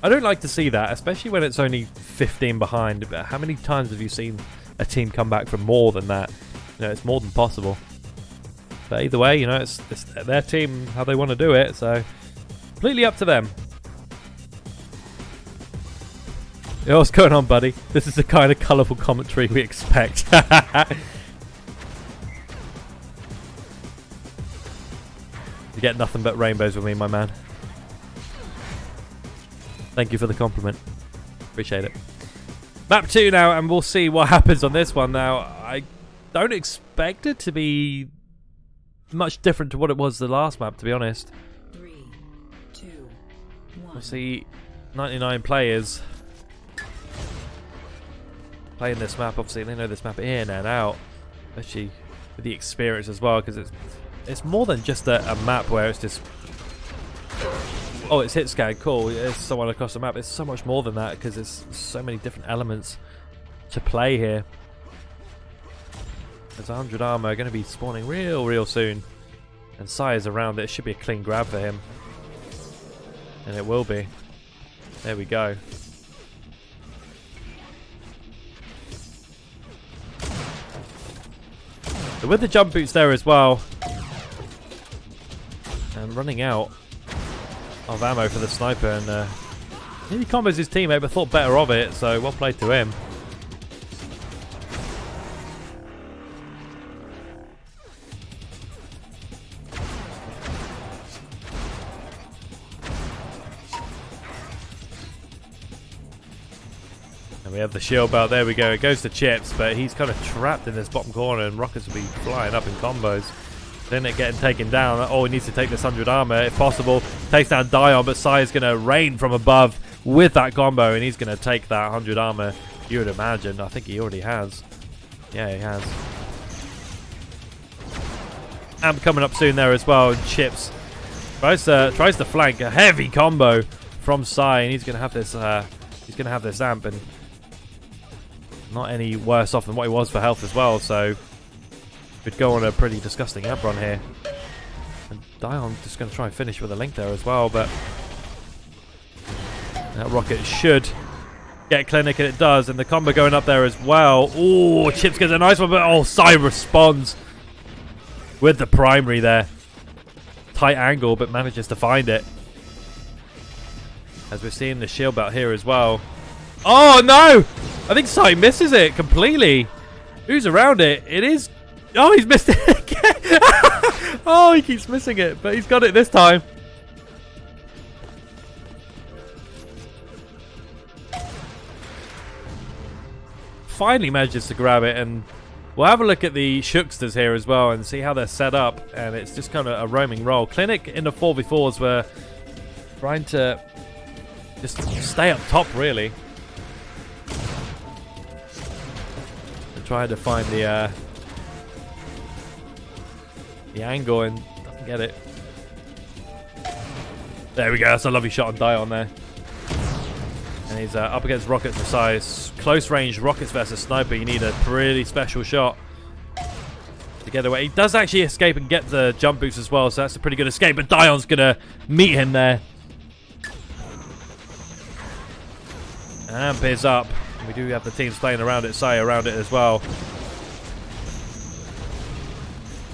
don't like to see that, especially when it's only 15 behind. How many times have you seen a team come back from more than that? You know, it's more than possible. But either way, you know, it's their team, how they want to do it, so completely up to them. Yo, what's going on, buddy? This is the kind of colourful commentary we expect. You get nothing but rainbows with me, my man. Thank you for the compliment. Appreciate it. Map 2 now, and we'll see what happens on this one now. I don't expect it to be much different to what it was the last map, to be honest. 3, 2, 1. We'll see 99 players playing this map. Obviously, they know this map in and out, especially with the experience as well, because it's more than just a map where it's just, oh, it's hit scan, cool, it's someone across the map. It's so much more than that, because there's so many different elements to play here. There's 100 armor going to be spawning real soon, and Psy is around it. It should be a clean grab for him, and it will be. There we go. So with the jump boots there as well, and running out of ammo for the sniper, and nearly combos his teammate, but thought better of it, so well played to him. And we have the shield belt. There we go. It goes to Chips, but he's kind of trapped in this bottom corner, and Rockets will be flying up in combos. Clinic getting taken down. Oh, he needs to take this 100 armor if possible. Takes down Dion, but Sai is going to rain from above with that combo, and he's going to take that 100 armor. You would imagine. I think he already has. Yeah, he has. Amp coming up soon there as well. And Chips tries to flank a heavy combo from Sai, and he's going to have this. He's going to have this amp, and not any worse off than what he was for health as well. So could go on a pretty disgusting amp run here. And Dion just going to try and finish with a link there as well, but that rocket should get Clinic, and it does. And the combo going up there as well. Oh, Chips gets a nice one, but oh, Sai responds with the primary there. Tight angle, but manages to find it. As we're seeing the shield belt here as well. Oh no! I think Sai misses it completely. Who's around it? It is. Oh, he's missed it again. Oh, he keeps missing it, but he's got it this time. Finally manages to grab it, and we'll have a look at the ShKsters here as well and see how they're set up. And it's just kind of a roaming role. Clinic in the 4v4s were trying to just stay up top, really. Trying to find the angle, and doesn't get it. There we go. That's a lovely shot on Dion there. And he's up against Rockets for size. Close range Rockets versus Sniper. You need a really special shot to get away. He does actually escape and get the jump boost as well, so that's a pretty good escape. But Dion's going to meet him there. Amp is up. We do have the teams playing around it, Sai around it as well.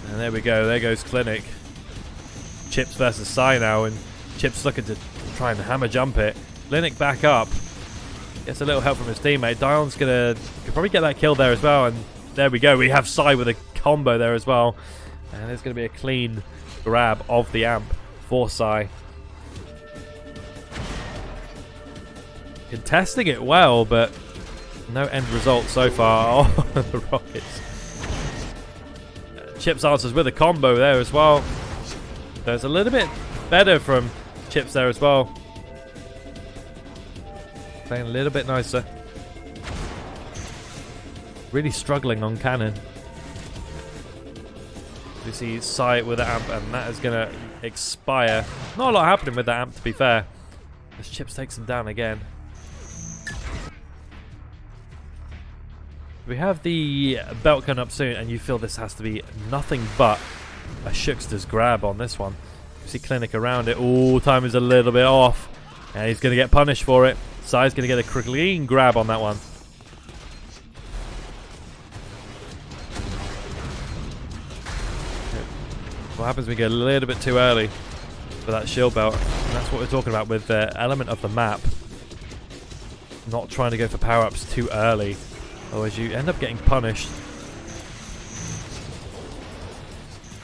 And there we go. There goes Clinic. Chips versus Sai now, and Chips looking to try and hammer jump it. Clinic back up. Gets a little help from his teammate. Dion's could probably get that kill there as well, and there we go. We have Sai with a combo there as well. And there's going to be a clean grab of the amp for Sai. Contesting it well, but no end result so far. Oh, the Rockets. Chips answers with a combo there as well. There's a little bit better from Chips there as well. Playing a little bit nicer. Really struggling on cannon. We see Sai with the amp, and that is going to expire. Not a lot happening with that amp, to be fair. As Chips takes him down again. We have the belt coming up soon, and you feel this has to be nothing but a ShKsters grab on this one. You see Clinic around it. Oh, time is a little bit off, and he's going to get punished for it. Sai's going to get a clean grab on that one. What happens when we get a little bit too early for that shield belt? And that's what we're talking about with the element of the map. Not trying to go for power-ups too early. Otherwise you end up getting punished.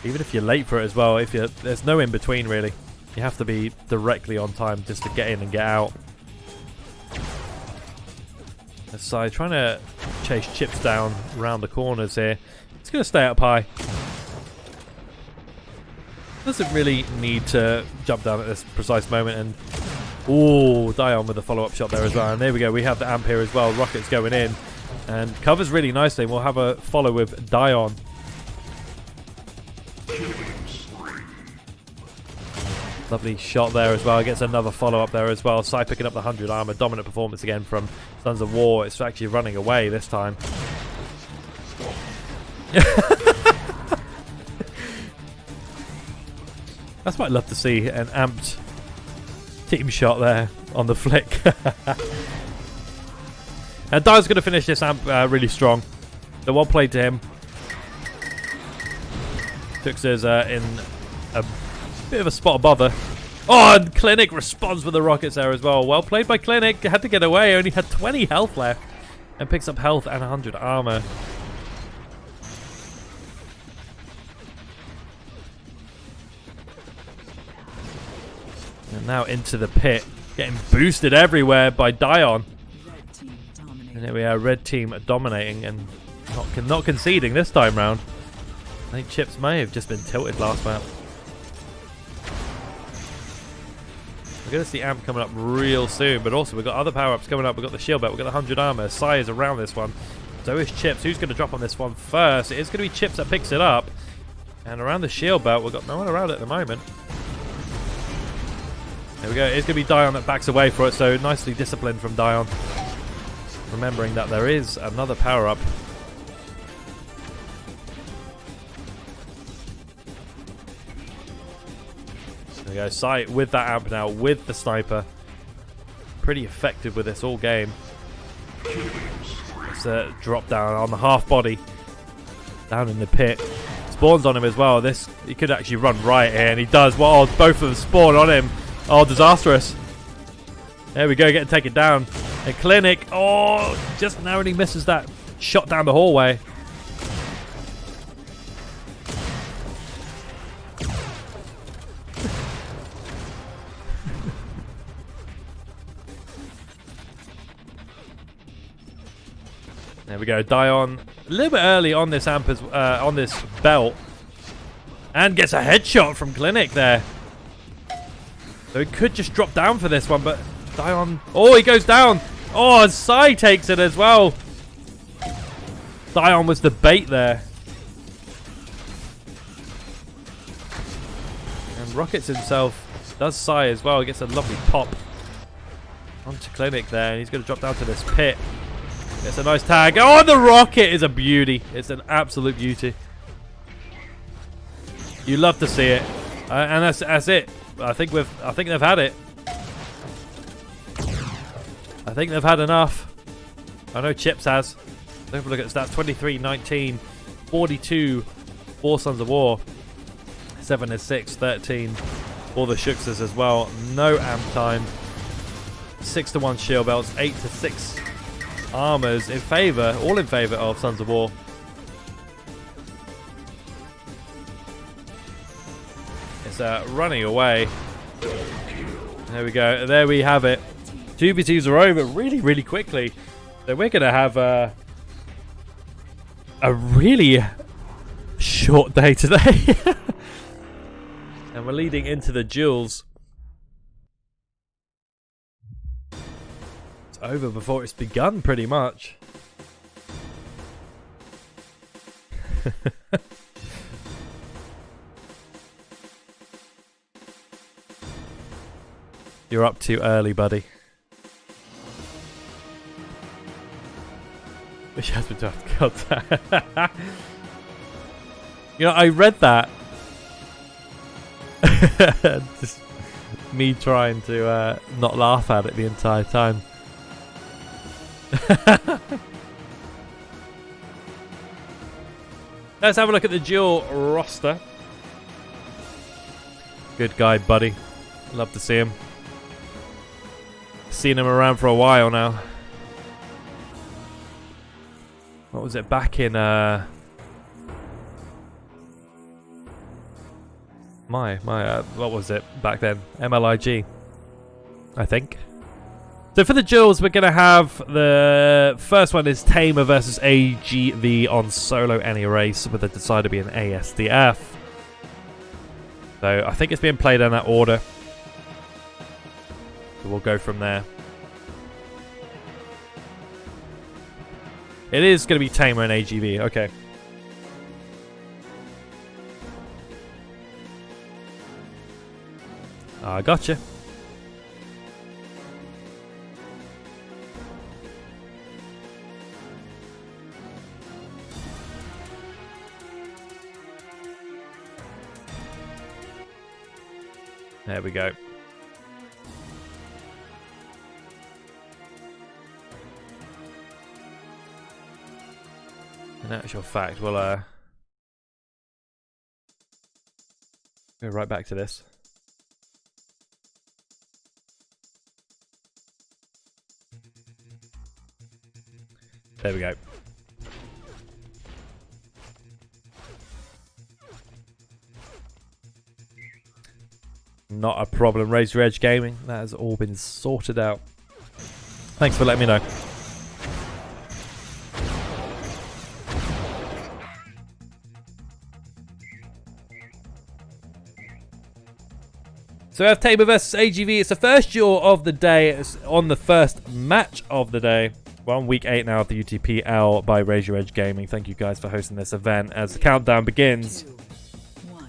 Even if you're late for it as well, there's no in between really. You have to be directly on time just to get in and get out. Sai trying to chase Chips down around the corners here. It's going to stay up high. Doesn't really need to jump down at this precise moment. And oh, Dion with a follow-up shot there as well. And there we go. We have the amp here as well. Rockets going in. And covers really nicely. We'll have a follow with Dion. Lovely shot there as well. Gets another follow-up there as well. Sai picking up the 100 armor. Dominant performance again from Sons of War. It's actually running away this time. That's what I'd love to see. An amped team shot there on the flick. And Dion's going to finish this amp really strong. So well played to him. ShKsters in a bit of a spot of bother. Oh, and Clinic responds with the rockets there as well. Well played by Clinic. Had to get away. Only had 20 health left. And picks up health and 100 armor. And now into the pit. Getting boosted everywhere by Dion. And here we are, red team dominating and not conceding this time round. I think Chips may have just been tilted last map. We're going to see Amp coming up real soon, but also we've got other power-ups coming up. We've got the shield belt, we've got the 100 armor. Sai is around this one. So is Chips. Who's going to drop on this one first? It is going to be Chips that picks it up. And around the shield belt, we've got no one around it at the moment. There we go. It's going to be Dion that backs away for it, so nicely disciplined from Dion. Remembering that there is another power-up. There we go. Sai with that amp now, with the sniper. Pretty effective with this all game. It's a drop down on the half body. Down in the pit. Spawns on him as well. He could actually run right here, and he does. Well, both of them spawn on him. Oh, disastrous. There we go, getting taken down. And Clinic, oh, just narrowly misses that shot down the hallway. There we go, Dion a little bit early on this amp on this belt, and gets a headshot from Clinic there. So he could just drop down for this one, but Dion, oh, he goes down. Oh, and Sai takes it as well. Dion was the bait there. And Rockets himself does Sai as well. He gets a lovely pop onto Clinic there, and he's going to drop down to this pit. It's a nice tag. Oh, the rocket is a beauty. It's an absolute beauty. You love to see it, and that's it. I think they've had it. I think they've had enough. I know Chips has. Let's have a look at the stats. 23, 19, 42 for Sons of War. 7 is 6, 13 for the ShKsters as well. No amp time. 6 to 1 shield belts, 8 to 6 armors in favor, all in favor of Sons of War. It's running away. There we go. There we have it. 2v2s are over really, really quickly. So we're going to have a really short day today. And we're leading into the duels. It's over before it's begun, pretty much. You're up too early, buddy. Wish I had to have contact. You know, I read that. Just me trying to not laugh at it the entire time. Let's have a look at the duel roster. Good guy, buddy. Love to see him. Seen him around for a while now. What was it back in what was it back then? MLIG, I think. So for the duels, we're gonna have the first one is Tamer versus AGV on solo any race, with the decider being ASDF. So I think it's being played in that order. So we'll go from there. It is going to be Tamer and AGV. Okay. I gotcha. There we go. In actual fact, we'll go right back to this. There we go. Not a problem, Razor Edge Gaming. That has all been sorted out. Thanks for letting me know. So we have Tamer versus AGV. It's the first duel of the day. It's on the first match of the day. We're on week 8 now of the UTPL by Raise Your Edge Gaming. Thank you guys for hosting this event as the countdown begins.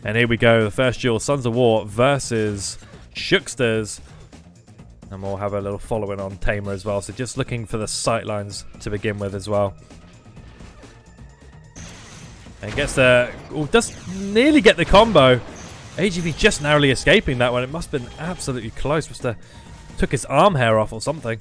And here we go. The first duel, Sons of War versus ShKsters. And we'll have a little following on Tamer as well. So just looking for the sightlines to begin with as well. And gets the... Oh, does nearly get the combo. AGV just narrowly escaping that one. It must have been absolutely close. Must have took his arm hair off or something.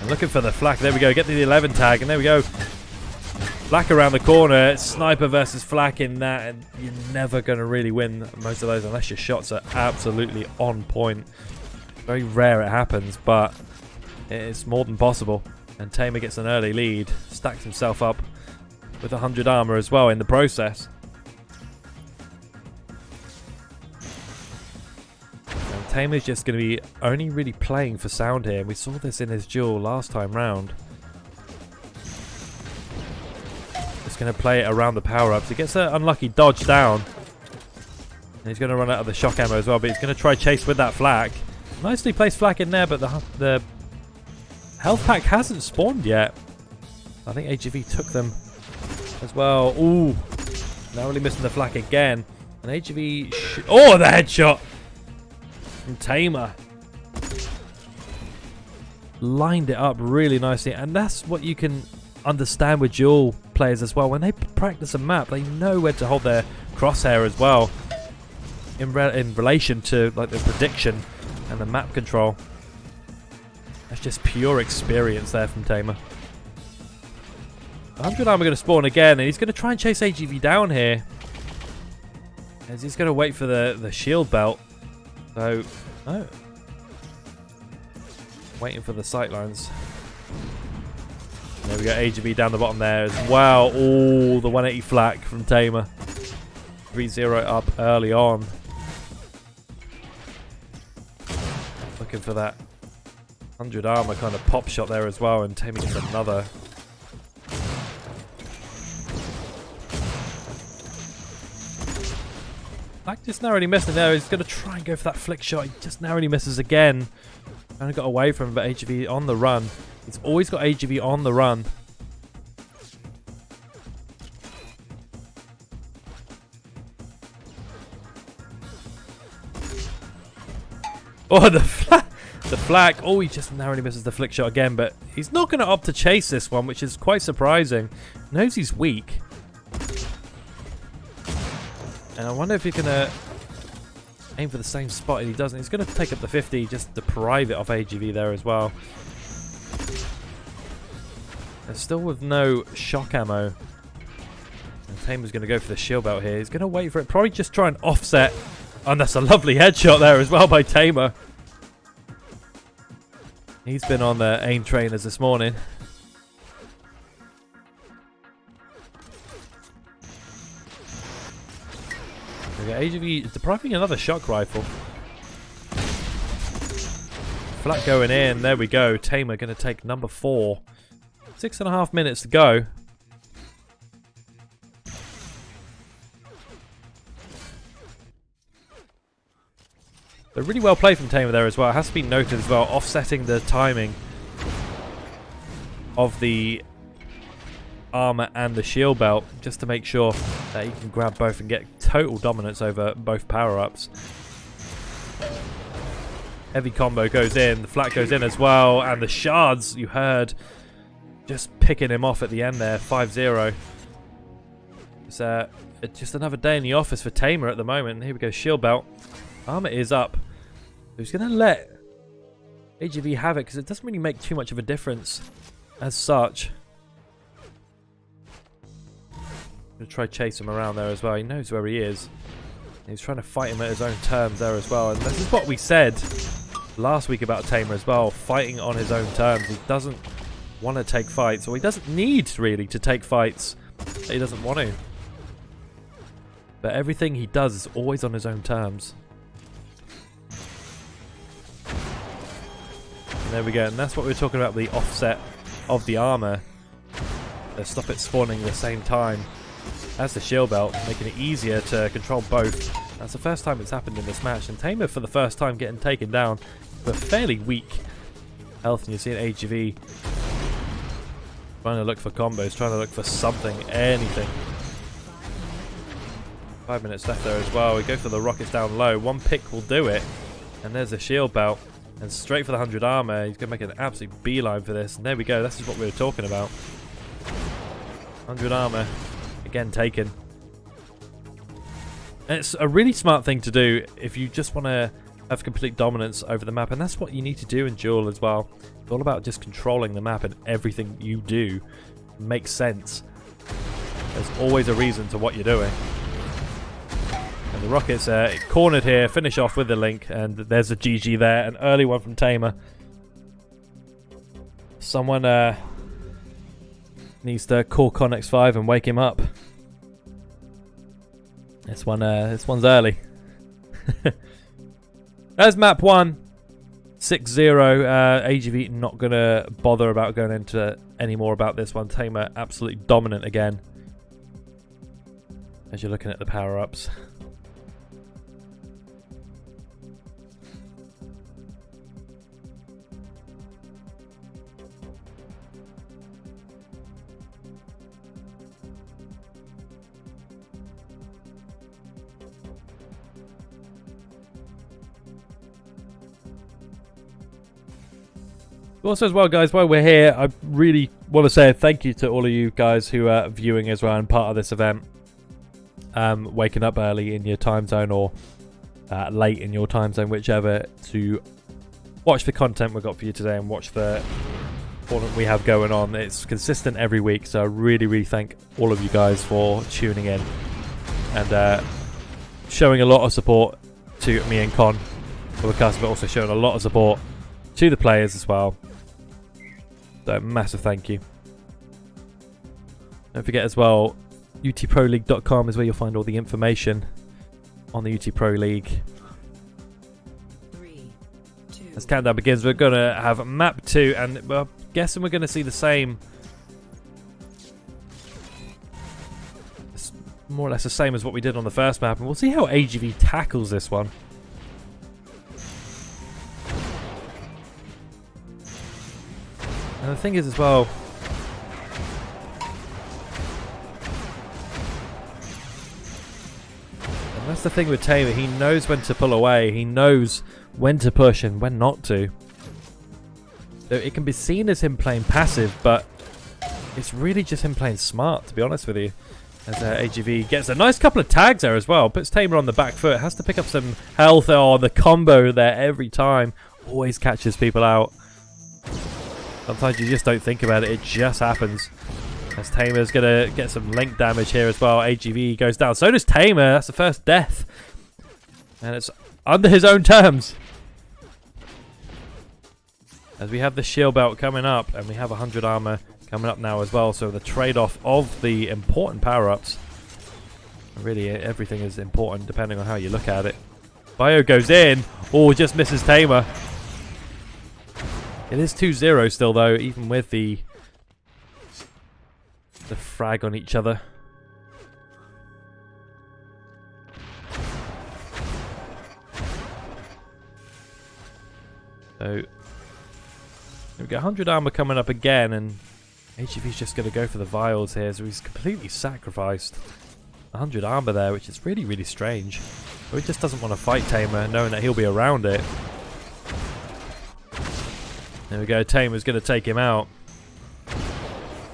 And looking for the flak. There we go. Get the 11 tag. And there we go. Flak around the corner. Sniper versus flak in that. And you're never going to really win most of those unless your shots are absolutely on point. Very rare it happens, but it's more than possible. And Tamer gets an early lead. Stacks himself up with 100 armor as well in the process. And Tamer's just going to be only really playing for sound here. We saw this in his duel last time round. Just going to play it around the power-ups. He gets an unlucky dodge down. And he's going to run out of the shock ammo as well, but he's going to try chase with that flak. Nicely placed flak in there, but the health pack hasn't spawned yet. I think AGV took them as well. Ooh, narrowly missing the flak again. And AGV... Oh, the headshot from Tamer. Lined it up really nicely. And that's what you can understand with duel players as well. When they practice a map, they know where to hold their crosshair as well. In relation to like the prediction and the map control. That's just pure experience there from Tamer. 100 armor going to spawn again, and he's going to try and chase AGV down here. As he's going to wait for the shield belt. So, oh. Waiting for the sightlines. There we go, AGV down the bottom there as well. Oh, the 180 flak from Tamer. 3-0 up early on. Looking for that 100 armor kind of pop shot there as well, and Tamer gets another. Flak just narrowly missed it there. He's going to try and go for that flick shot. He just narrowly misses again. Kind of got away from him, but AGV on the run. He's always got AGV on the run. Oh, the flak. Oh, he just narrowly misses the flick shot again, but he's not going to opt to chase this one, which is quite surprising. Knows he's weak. And I wonder if he's going to aim for the same spot, and he doesn't. He's going to take up the 50, just deprive it off AGV there as well. And still with no shock ammo. And Tamer's going to go for the shield belt here. He's going to wait for it. Probably just try and offset. And that's a lovely headshot there as well by Tamer. He's been on the aim trainers this morning. AGV depriving another shock rifle. Flat going in. There we go. Tamer going to take number 4. 6.5 minutes to go. So really well played from Tamer there as well. It has to be noted as well. Offsetting the timing of the armor and the shield belt, just to make sure that he can grab both and get total dominance over both power-ups. Heavy combo goes in, the flak goes in as well, and the shards, you heard, just picking him off at the end there, 5-0. It's just another day in the office for Tamer at the moment. Here we go, shield belt. Armor is up. Who's going to let AGV have it, because it doesn't really make too much of a difference as such. Gonna try chase him around there as well. He knows where he is. He's trying to fight him at his own terms there as well. And this is what we said last week about Tamer as well. Fighting on his own terms. He doesn't want to take fights, or he doesn't need really to take fights that he doesn't want to. But everything he does is always on his own terms. And there we go. And that's what we were talking about, the offset of the armor. Stop it spawning at the same time. That's the shield belt, making it easier to control both. That's the first time it's happened in this match, and Tamer for the first time getting taken down with fairly weak health, and you're seeing AGV trying to look for combos, trying to look for something, anything. 5 minutes left there as well. We go for the rockets down low. One pick will do it, and there's the shield belt, and straight for the 100 armor. He's going to make an absolute beeline for this, and there we go. This is what we were talking about. 100 armor, again taken. And it's a really smart thing to do if you just want to have complete dominance over the map, and that's what you need to do in Duel as well. It's all about just controlling the map, and everything you do makes sense. There's always a reason to what you're doing. And the Rockets cornered here, finish off with the link, and there's a GG there, an early one from Tamer. Someone needs to call Connex 5 and wake him up. This one's early. There's map 1. 6-0. AGV not going to bother about going into any more about this one. Tamer absolutely dominant again. As you're looking at the power-ups. Also as well, guys, while we're here, I really want to say thank you to all of you guys who are viewing as well and part of this event. Waking up early in your time zone or late in your time zone, whichever, to watch the content we've got for you today and watch the tournament we have going on. It's consistent every week, so I really, really thank all of you guys for tuning in and showing a lot of support to me and Con for the cast, but also showing a lot of support to the players as well. So massive thank you. Don't forget as well, UTProLeague.com is where you'll find all the information on the UT Pro League. 3, 2. As countdown begins, we're going to have map 2, and I'm guessing we're going to see the same. It's more or less the same as what we did on the first map, and we'll see how AGV tackles this one. And the thing is as well, and that's the thing with Tamer, he knows when to pull away, he knows when to push and when not to. So it can be seen as him playing passive, but it's really just him playing smart, to be honest with you. As AGV gets a nice couple of tags there as well, puts Tamer on the back foot, has to pick up some health. Oh, the combo there every time, always catches people out. Sometimes you just don't think about it, it just happens. As Tamer's going to get some link damage here as well. AGV goes down. So does Tamer. That's the first death. And it's under his own terms. As we have the shield belt coming up, and we have 100 armor coming up now as well. So the trade-off of the important power-ups. Really, everything is important depending on how you look at it. Bio goes in. Oh, just misses Tamer. It is 2-0 still though, even with the frag on each other. So we've got 100 armor coming up again, and HEV's just going to go for the vials here, so he's completely sacrificed 100 armor there, which is really, really strange. But he just doesn't want to fight Tamer, knowing that he'll be around it. There we go, Tamer's going to take him out.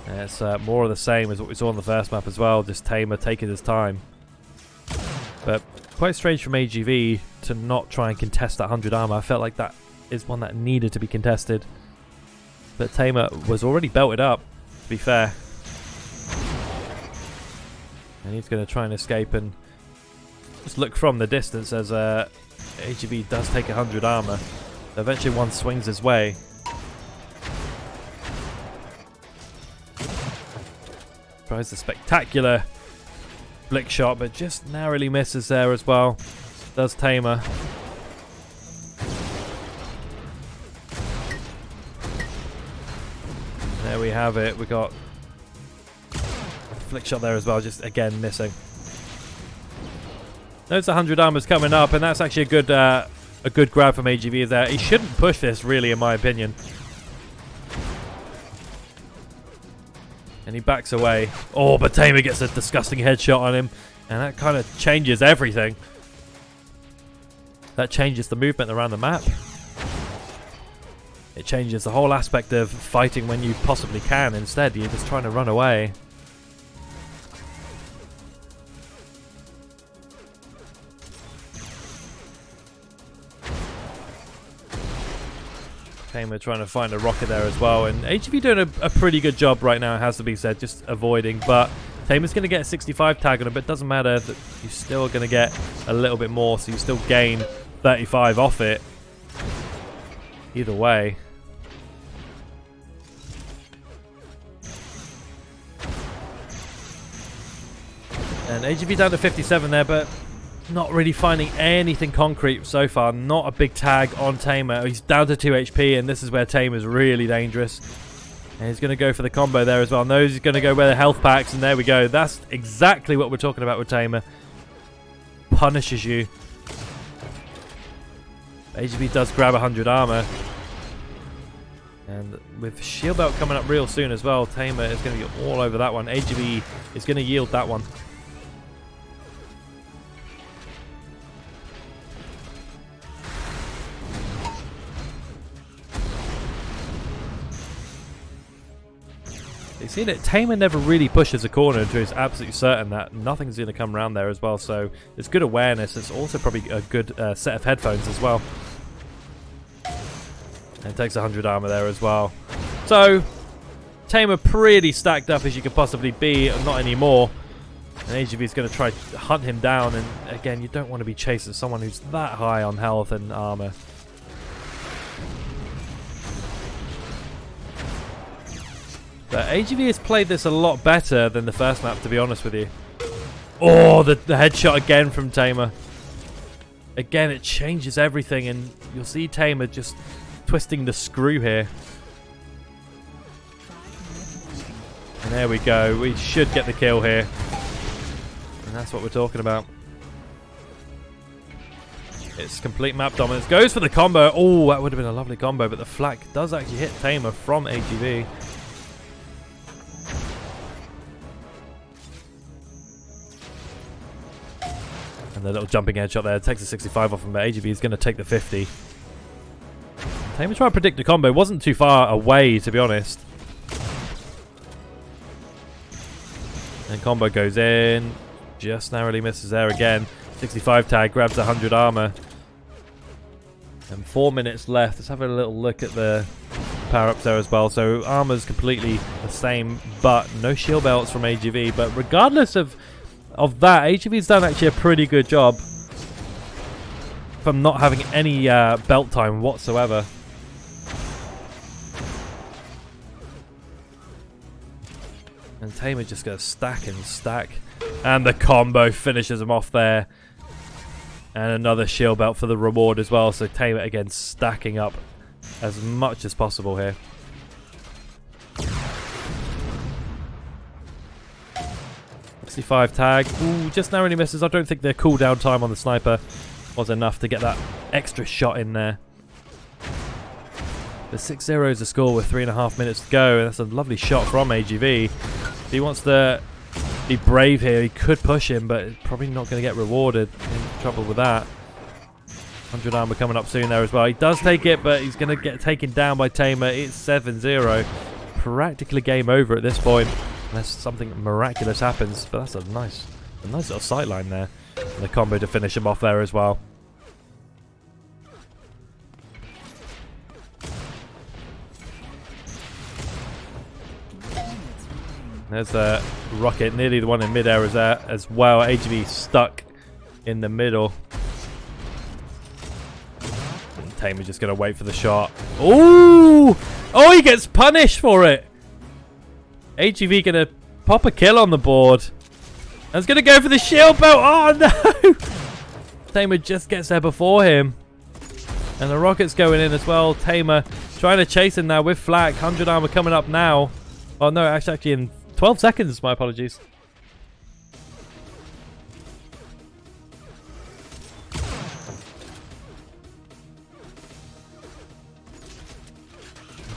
Yeah, it's more of the same as what we saw on the first map as well, just Tamer taking his time. But quite strange from AGV to not try and contest that 100 armor. I felt like that is one that needed to be contested. But Tamer was already belted up, to be fair. And he's going to try and escape and just look from the distance as AGV does take 100 armor. Eventually one swings his way. Tries the spectacular flick shot, but just narrowly misses there as well. Does Tamer. There we have it. We got flick shot there as well, just again missing. Notice 100 armor's coming up, and that's actually a good grab from AGV there. He shouldn't push this, really, in my opinion. And he backs away. Oh, but Tamer gets a disgusting headshot on him, and that kind of changes everything. That changes the movement around the map. It changes the whole aspect of fighting when you possibly can. Instead, you're just trying to run away. Tamer trying to find a rocket there as well, and HV doing a pretty good job right now, it has to be said, just avoiding. But Tamer's going to get a 65 tag on him, but it doesn't matter, that you're still going to get a little bit more, so you still gain 35 off it. Either way. And AGV down to 57 there, but not really finding anything concrete so far. Not a big tag on Tamer. He's down to 2 HP, and this is where Tamer's really dangerous. And he's going to go for the combo there as well. Knows he's going to go where the health packs, and there we go. That's exactly what we're talking about with Tamer. Punishes you. AGV does grab 100 armor. And with shield belt coming up real soon as well, Tamer is going to be all over that one. AGV is going to yield that one. You've seen it, Tamer never really pushes a corner until he's absolutely certain that nothing's going to come around there as well, so it's good awareness. It's also probably a good set of headphones as well. And takes 100 armor there as well. So, Tamer pretty stacked up as you could possibly be, not anymore. And AGV is going to try to hunt him down, and again, you don't want to be chasing someone who's that high on health and armor. But AGV has played this a lot better than the first map, to be honest with you. Oh, the headshot again from Tamer. Again, it changes everything, and you'll see Tamer just twisting the screw here. And there we go. We should get the kill here. And that's what we're talking about. It's complete map dominance. Goes for the combo. Oh, that would have been a lovely combo, but the flak does actually hit Tamer from AGV. And the little jumping headshot there takes a 65 off him, but AGV is going to take the 50. Tamer trying to predict the combo. Wasn't too far away, to be honest. And combo goes in. Just narrowly misses there again. 65 tag, grabs 100 armor. And 4 minutes left. Let's have a little look at the power-ups there as well. So armor's completely the same, but no shield belts from AGV. But regardless of that, AGV's done actually a pretty good job from not having any belt time whatsoever. And Tamer just goes stack and stack. And the combo finishes him off there. And another shield belt for the reward as well. So Tamer again stacking up as much as possible here. 65 tag. Ooh, just narrowly misses. I don't think the cooldown time on the sniper was enough to get that extra shot in there. The 6-0 is the score with 3.5 minutes to go. And that's a lovely shot from AGV. If he wants to be brave here, he could push him, but probably not going to get rewarded. In trouble with that. 100 armor coming up soon there as well. He does take it, but he's going to get taken down by Tamer. It's 7-0. Practically game over at this point. Unless something miraculous happens. But that's a nice little sight line there. And the combo to finish him off there as well. There's a rocket, nearly the one in midair as well. AGV stuck in the middle. And Tamer's just going to wait for the shot. Ooh! Oh, he gets punished for it! AGV going to pop a kill on the board. And it's going to go for the shield belt. Oh, no! Tamer just gets there before him. And the rocket's going in as well. Tamer trying to chase him now with flak. 100 armor coming up now. Oh, no, actually in 12 seconds. My apologies.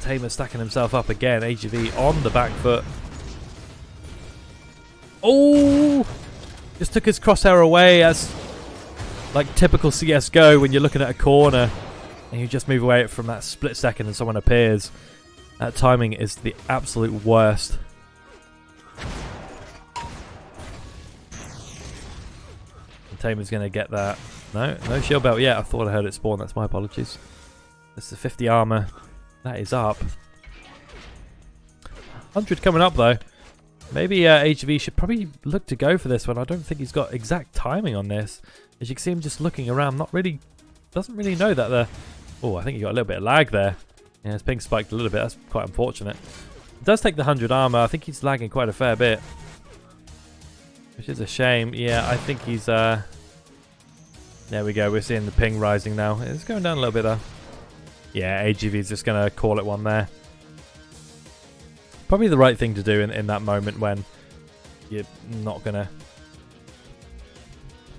Tamer stacking himself up again. AGV on the back foot. Oh! Just took his crosshair away as like typical CSGO when you're looking at a corner and you just move away from that split second and someone appears. That timing is the absolute worst. And Tamer's going to get that. No shield belt yet. I thought I heard it spawn. That's my apologies. This is 50 armor. That is up. 100 coming up though. Maybe HV should probably look to go for this one. I don't think he's got exact timing on this. As you can see him just looking around, doesn't really know that the... Oh, I think he got a little bit of lag there. Yeah, his ping spiked a little bit. That's quite unfortunate. It does take the 100 armor. I think he's lagging quite a fair bit. Which is a shame. Yeah, I think he's... There we go. We're seeing the ping rising now. It's going down a little bit though. Yeah, AGV is just going to call it one there. Probably the right thing to do in that moment when you're not going to...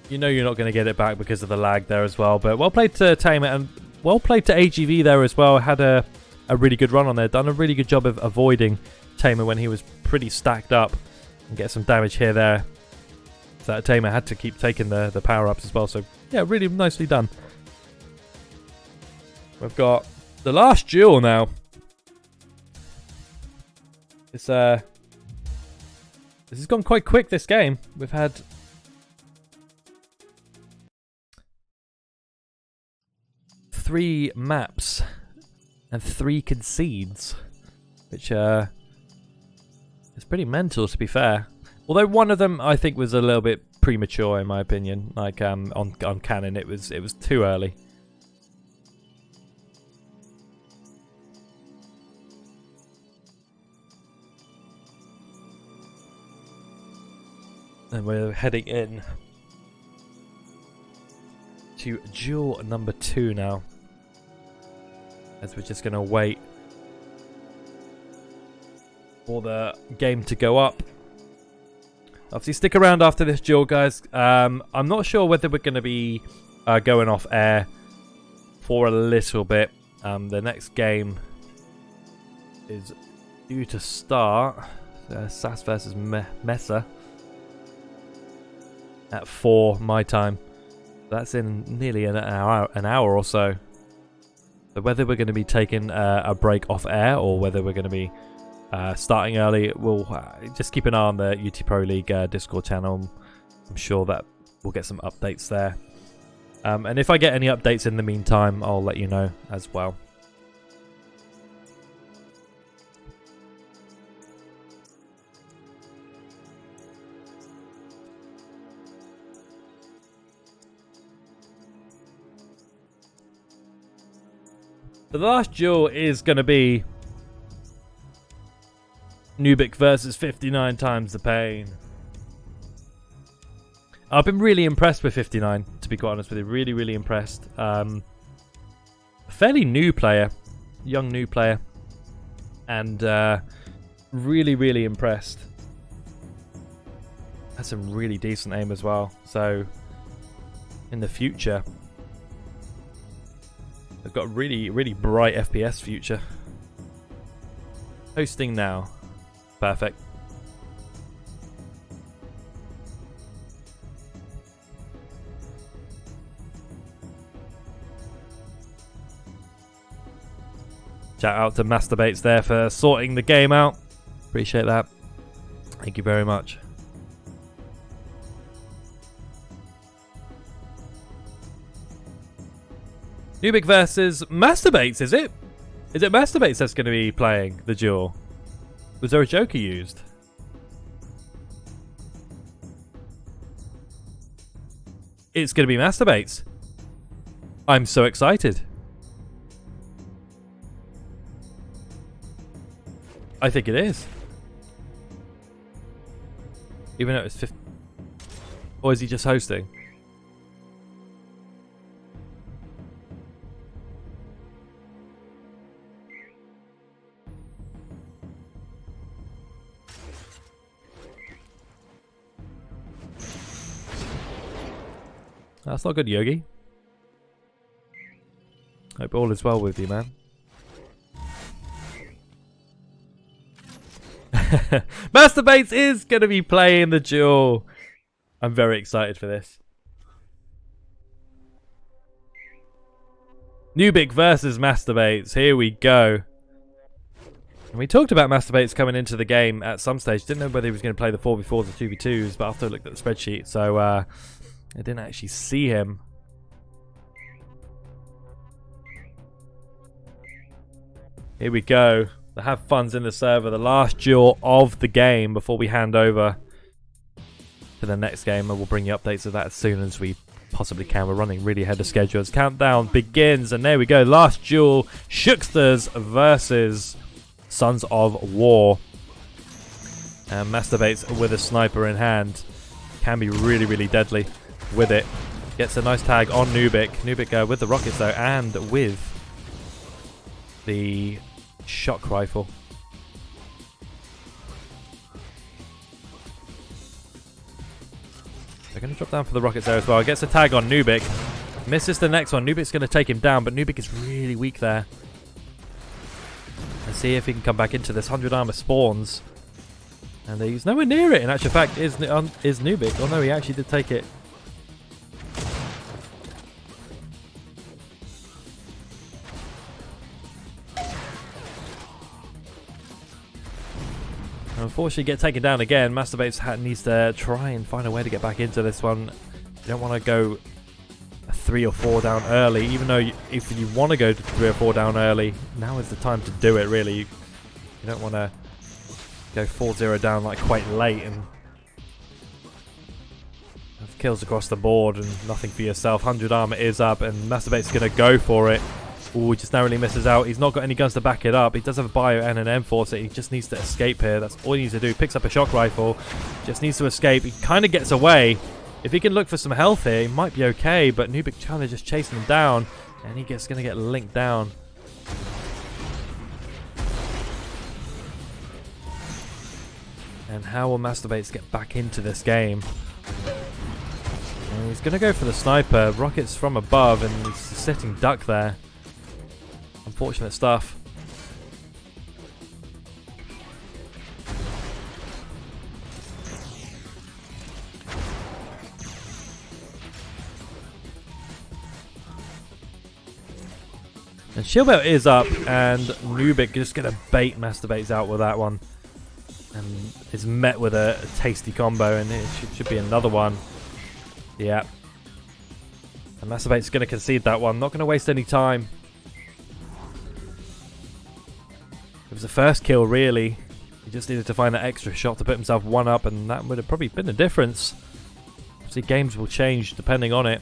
You know you're not going to get it back because of the lag there as well. But well played to Tamer and well played to AGV there as well. Had a really good run on there. Done a really good job of avoiding Tamer when he was pretty stacked up. And get some damage here there. So that Tamer had to keep taking the power-ups as well. So yeah, really nicely done. We've got the last duel now. This has gone quite quick, this game. We've had 3 maps and 3 concedes, which is pretty mental to be fair. Although one of them I think was a little bit premature in my opinion. Like on Cannon it was too early. And we're heading in to duel number 2 now. As we're just going to wait for the game to go up. Obviously stick around after this duel, guys. I'm not sure whether we're going to be going off air for a little bit. The next game is due to start. SAS versus Mesa. At 4 my time. That's in nearly an hour or so. So whether we're going to be taking a break off air or whether we're going to be starting early, we'll just keep an eye on the UTProLeague Discord channel. I'm sure that we'll get some updates there. And if I get any updates in the meantime, I'll let you know as well. The last duel is going to be Nubic versus 59 times the pain. I've been really impressed with 59, to be quite honest with you. Really, really impressed. A fairly new player. Young new player. And really, really impressed. Has some really decent aim as well. So, in the future... They've got a really, really bright FPS future. Hosting now. Perfect. Shout out to Masturbates there for sorting the game out. Appreciate that. Thank you very much. Nubic versus Masturbates, is it? Is it Masturbates that's going to be playing the duel? Was there a Joker used? It's going to be Masturbates. I'm so excited. I think it is. Even though it's 50. Or is he just hosting? That's not good, Yogi. Hope all is well with you, man. Masturbates is going to be playing the duel. I'm very excited for this. Nubic versus Masturbates. Here we go. And we talked about Masturbates coming into the game at some stage. Didn't know whether he was going to play the 4v4s or 2v2s, but after I looked at the spreadsheet, so I didn't actually see him. Here we go. The have fun's in the server. The last duel of the game before we hand over to the next game, and we'll bring you updates of that as soon as we possibly can. We're running really ahead of schedule as countdown begins, and there we go. Last duel, ShKsters versus Sons of War. And Masturbates with a sniper in hand. Can be really, really deadly with it. Gets a nice tag on Nubic. Nubic with the rockets though, and with the shock rifle. They're going to drop down for the rockets there as well. Gets a tag on Nubic. Misses the next one. Nubic's going to take him down, but Nubic is really weak there. Let's see if he can come back into this. 100 armor spawns. And he's nowhere near it. In actual fact, is Nubic. Oh no, he actually did take it. Unfortunately, get taken down again. Masturbates needs to try and find a way to get back into this one. You don't want to go 3 or 4 down early, even though if you want to go to 3 or 4 down early, now is the time to do it, really. You don't want to go 4-0 down like quite late and have kills across the board and nothing for yourself. 100 armor is up and Masturbate's going to go for it. Ooh, just narrowly misses out. He's not got any guns to back it up. He does have a bio and an M4, he just needs to escape here. That's all he needs to do. Picks up a shock rifle. Just needs to escape. He kind of gets away. If he can look for some health here, he might be okay, but Nubic kind of just chasing him down, and he's going to get linked down. And how will Masturbates get back into this game? And he's going to go for the sniper. Rockets from above, and he's sitting duck there. Unfortunate stuff. And shield belt is up, and Nubic just going to bait Masturbates out with that one. And is met with a tasty combo, and it should be another one. Yeah. And Masturbates going to concede that one. Not going to waste any time. It was the first kill, really. He just needed to find that extra shot to put himself one up, and that would have probably been the difference. Obviously, games will change depending on it.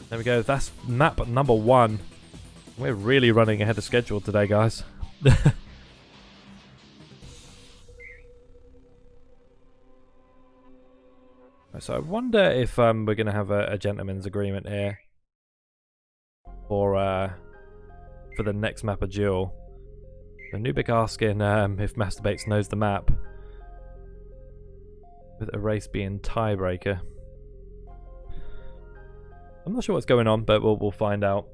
There we go. That's map number 1. We're really running ahead of schedule today, guys. So I wonder if we're going to have a gentleman's agreement here for the next map of duel. So Nubic asking if Masturbates knows the map, with a race being tiebreaker. I'm not sure what's going on, but we'll find out.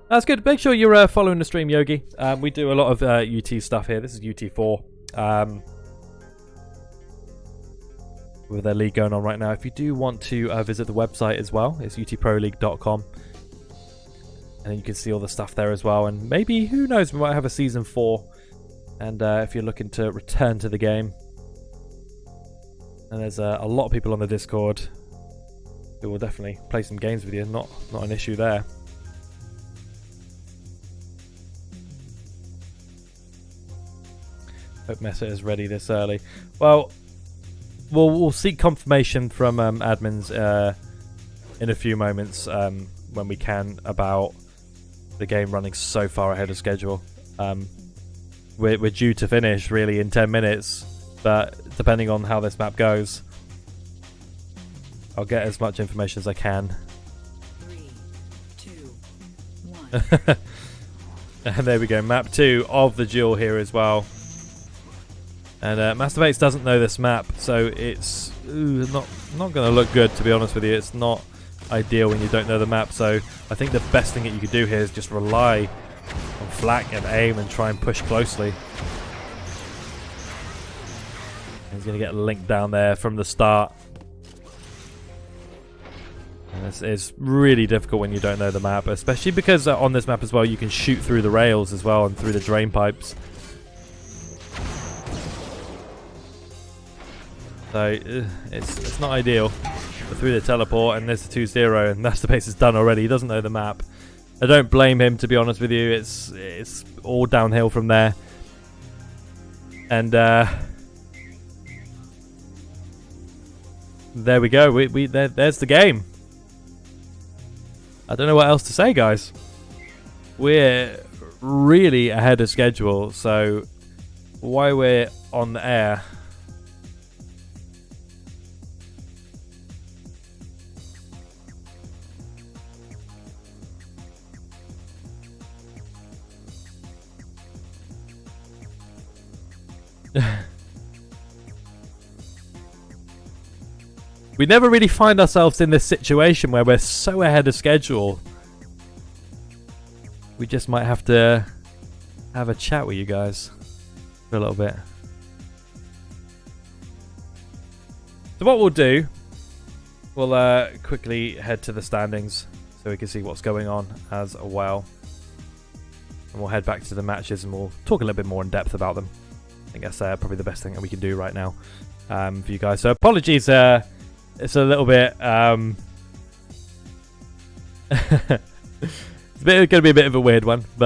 That's good. Make sure you're following the stream, Yogi. We do a lot of UT stuff here. This is UT4. With their league going on right now. If you do want to visit the website as well, it's UTProLeague.com. And then you can see all the stuff there as well. And maybe, who knows, we might have a Season 4. And if you're looking to return to the game. And there's a lot of people on the Discord who will definitely play some games with you. Not an issue there. Hope Mesa is ready this early. Well, we'll seek confirmation from admins in a few moments when we can about the game running so far ahead of schedule. We're due to finish really in 10 minutes, but depending on how this map goes, I'll get as much information as I can. 3, 2, 1. And there we go, map 2 of the duel here as well. And Masturbates doesn't know this map, so it's not going to look good, to be honest with you. It's not ideal when you don't know the map, so I think the best thing that you could do here is just rely on flak and aim and try and push closely. He's going to get linked down there from the start. And it's really difficult when you don't know the map, especially because on this map as well you can shoot through the rails as well and through the drain pipes. So it's not ideal. But through the teleport, and there's the 2-0, and that's the base is done already. He doesn't know the map. I don't blame him, to be honest with you. It's all downhill from there. And there we go. There's the game. I don't know what else to say, guys. We're really ahead of schedule, so while we're on the air, we never really find ourselves in this situation where we're so ahead of schedule. We just might have to have a chat with you guys for a little bit. So what we'll do, we'll quickly head to the standings so we can see what's going on as well. And we'll head back to the matches and we'll talk a little bit more in depth about them. I think that's probably the best thing that we can do right now for you guys. So apologies, it's a little bit it's going to be a bit of a weird one, but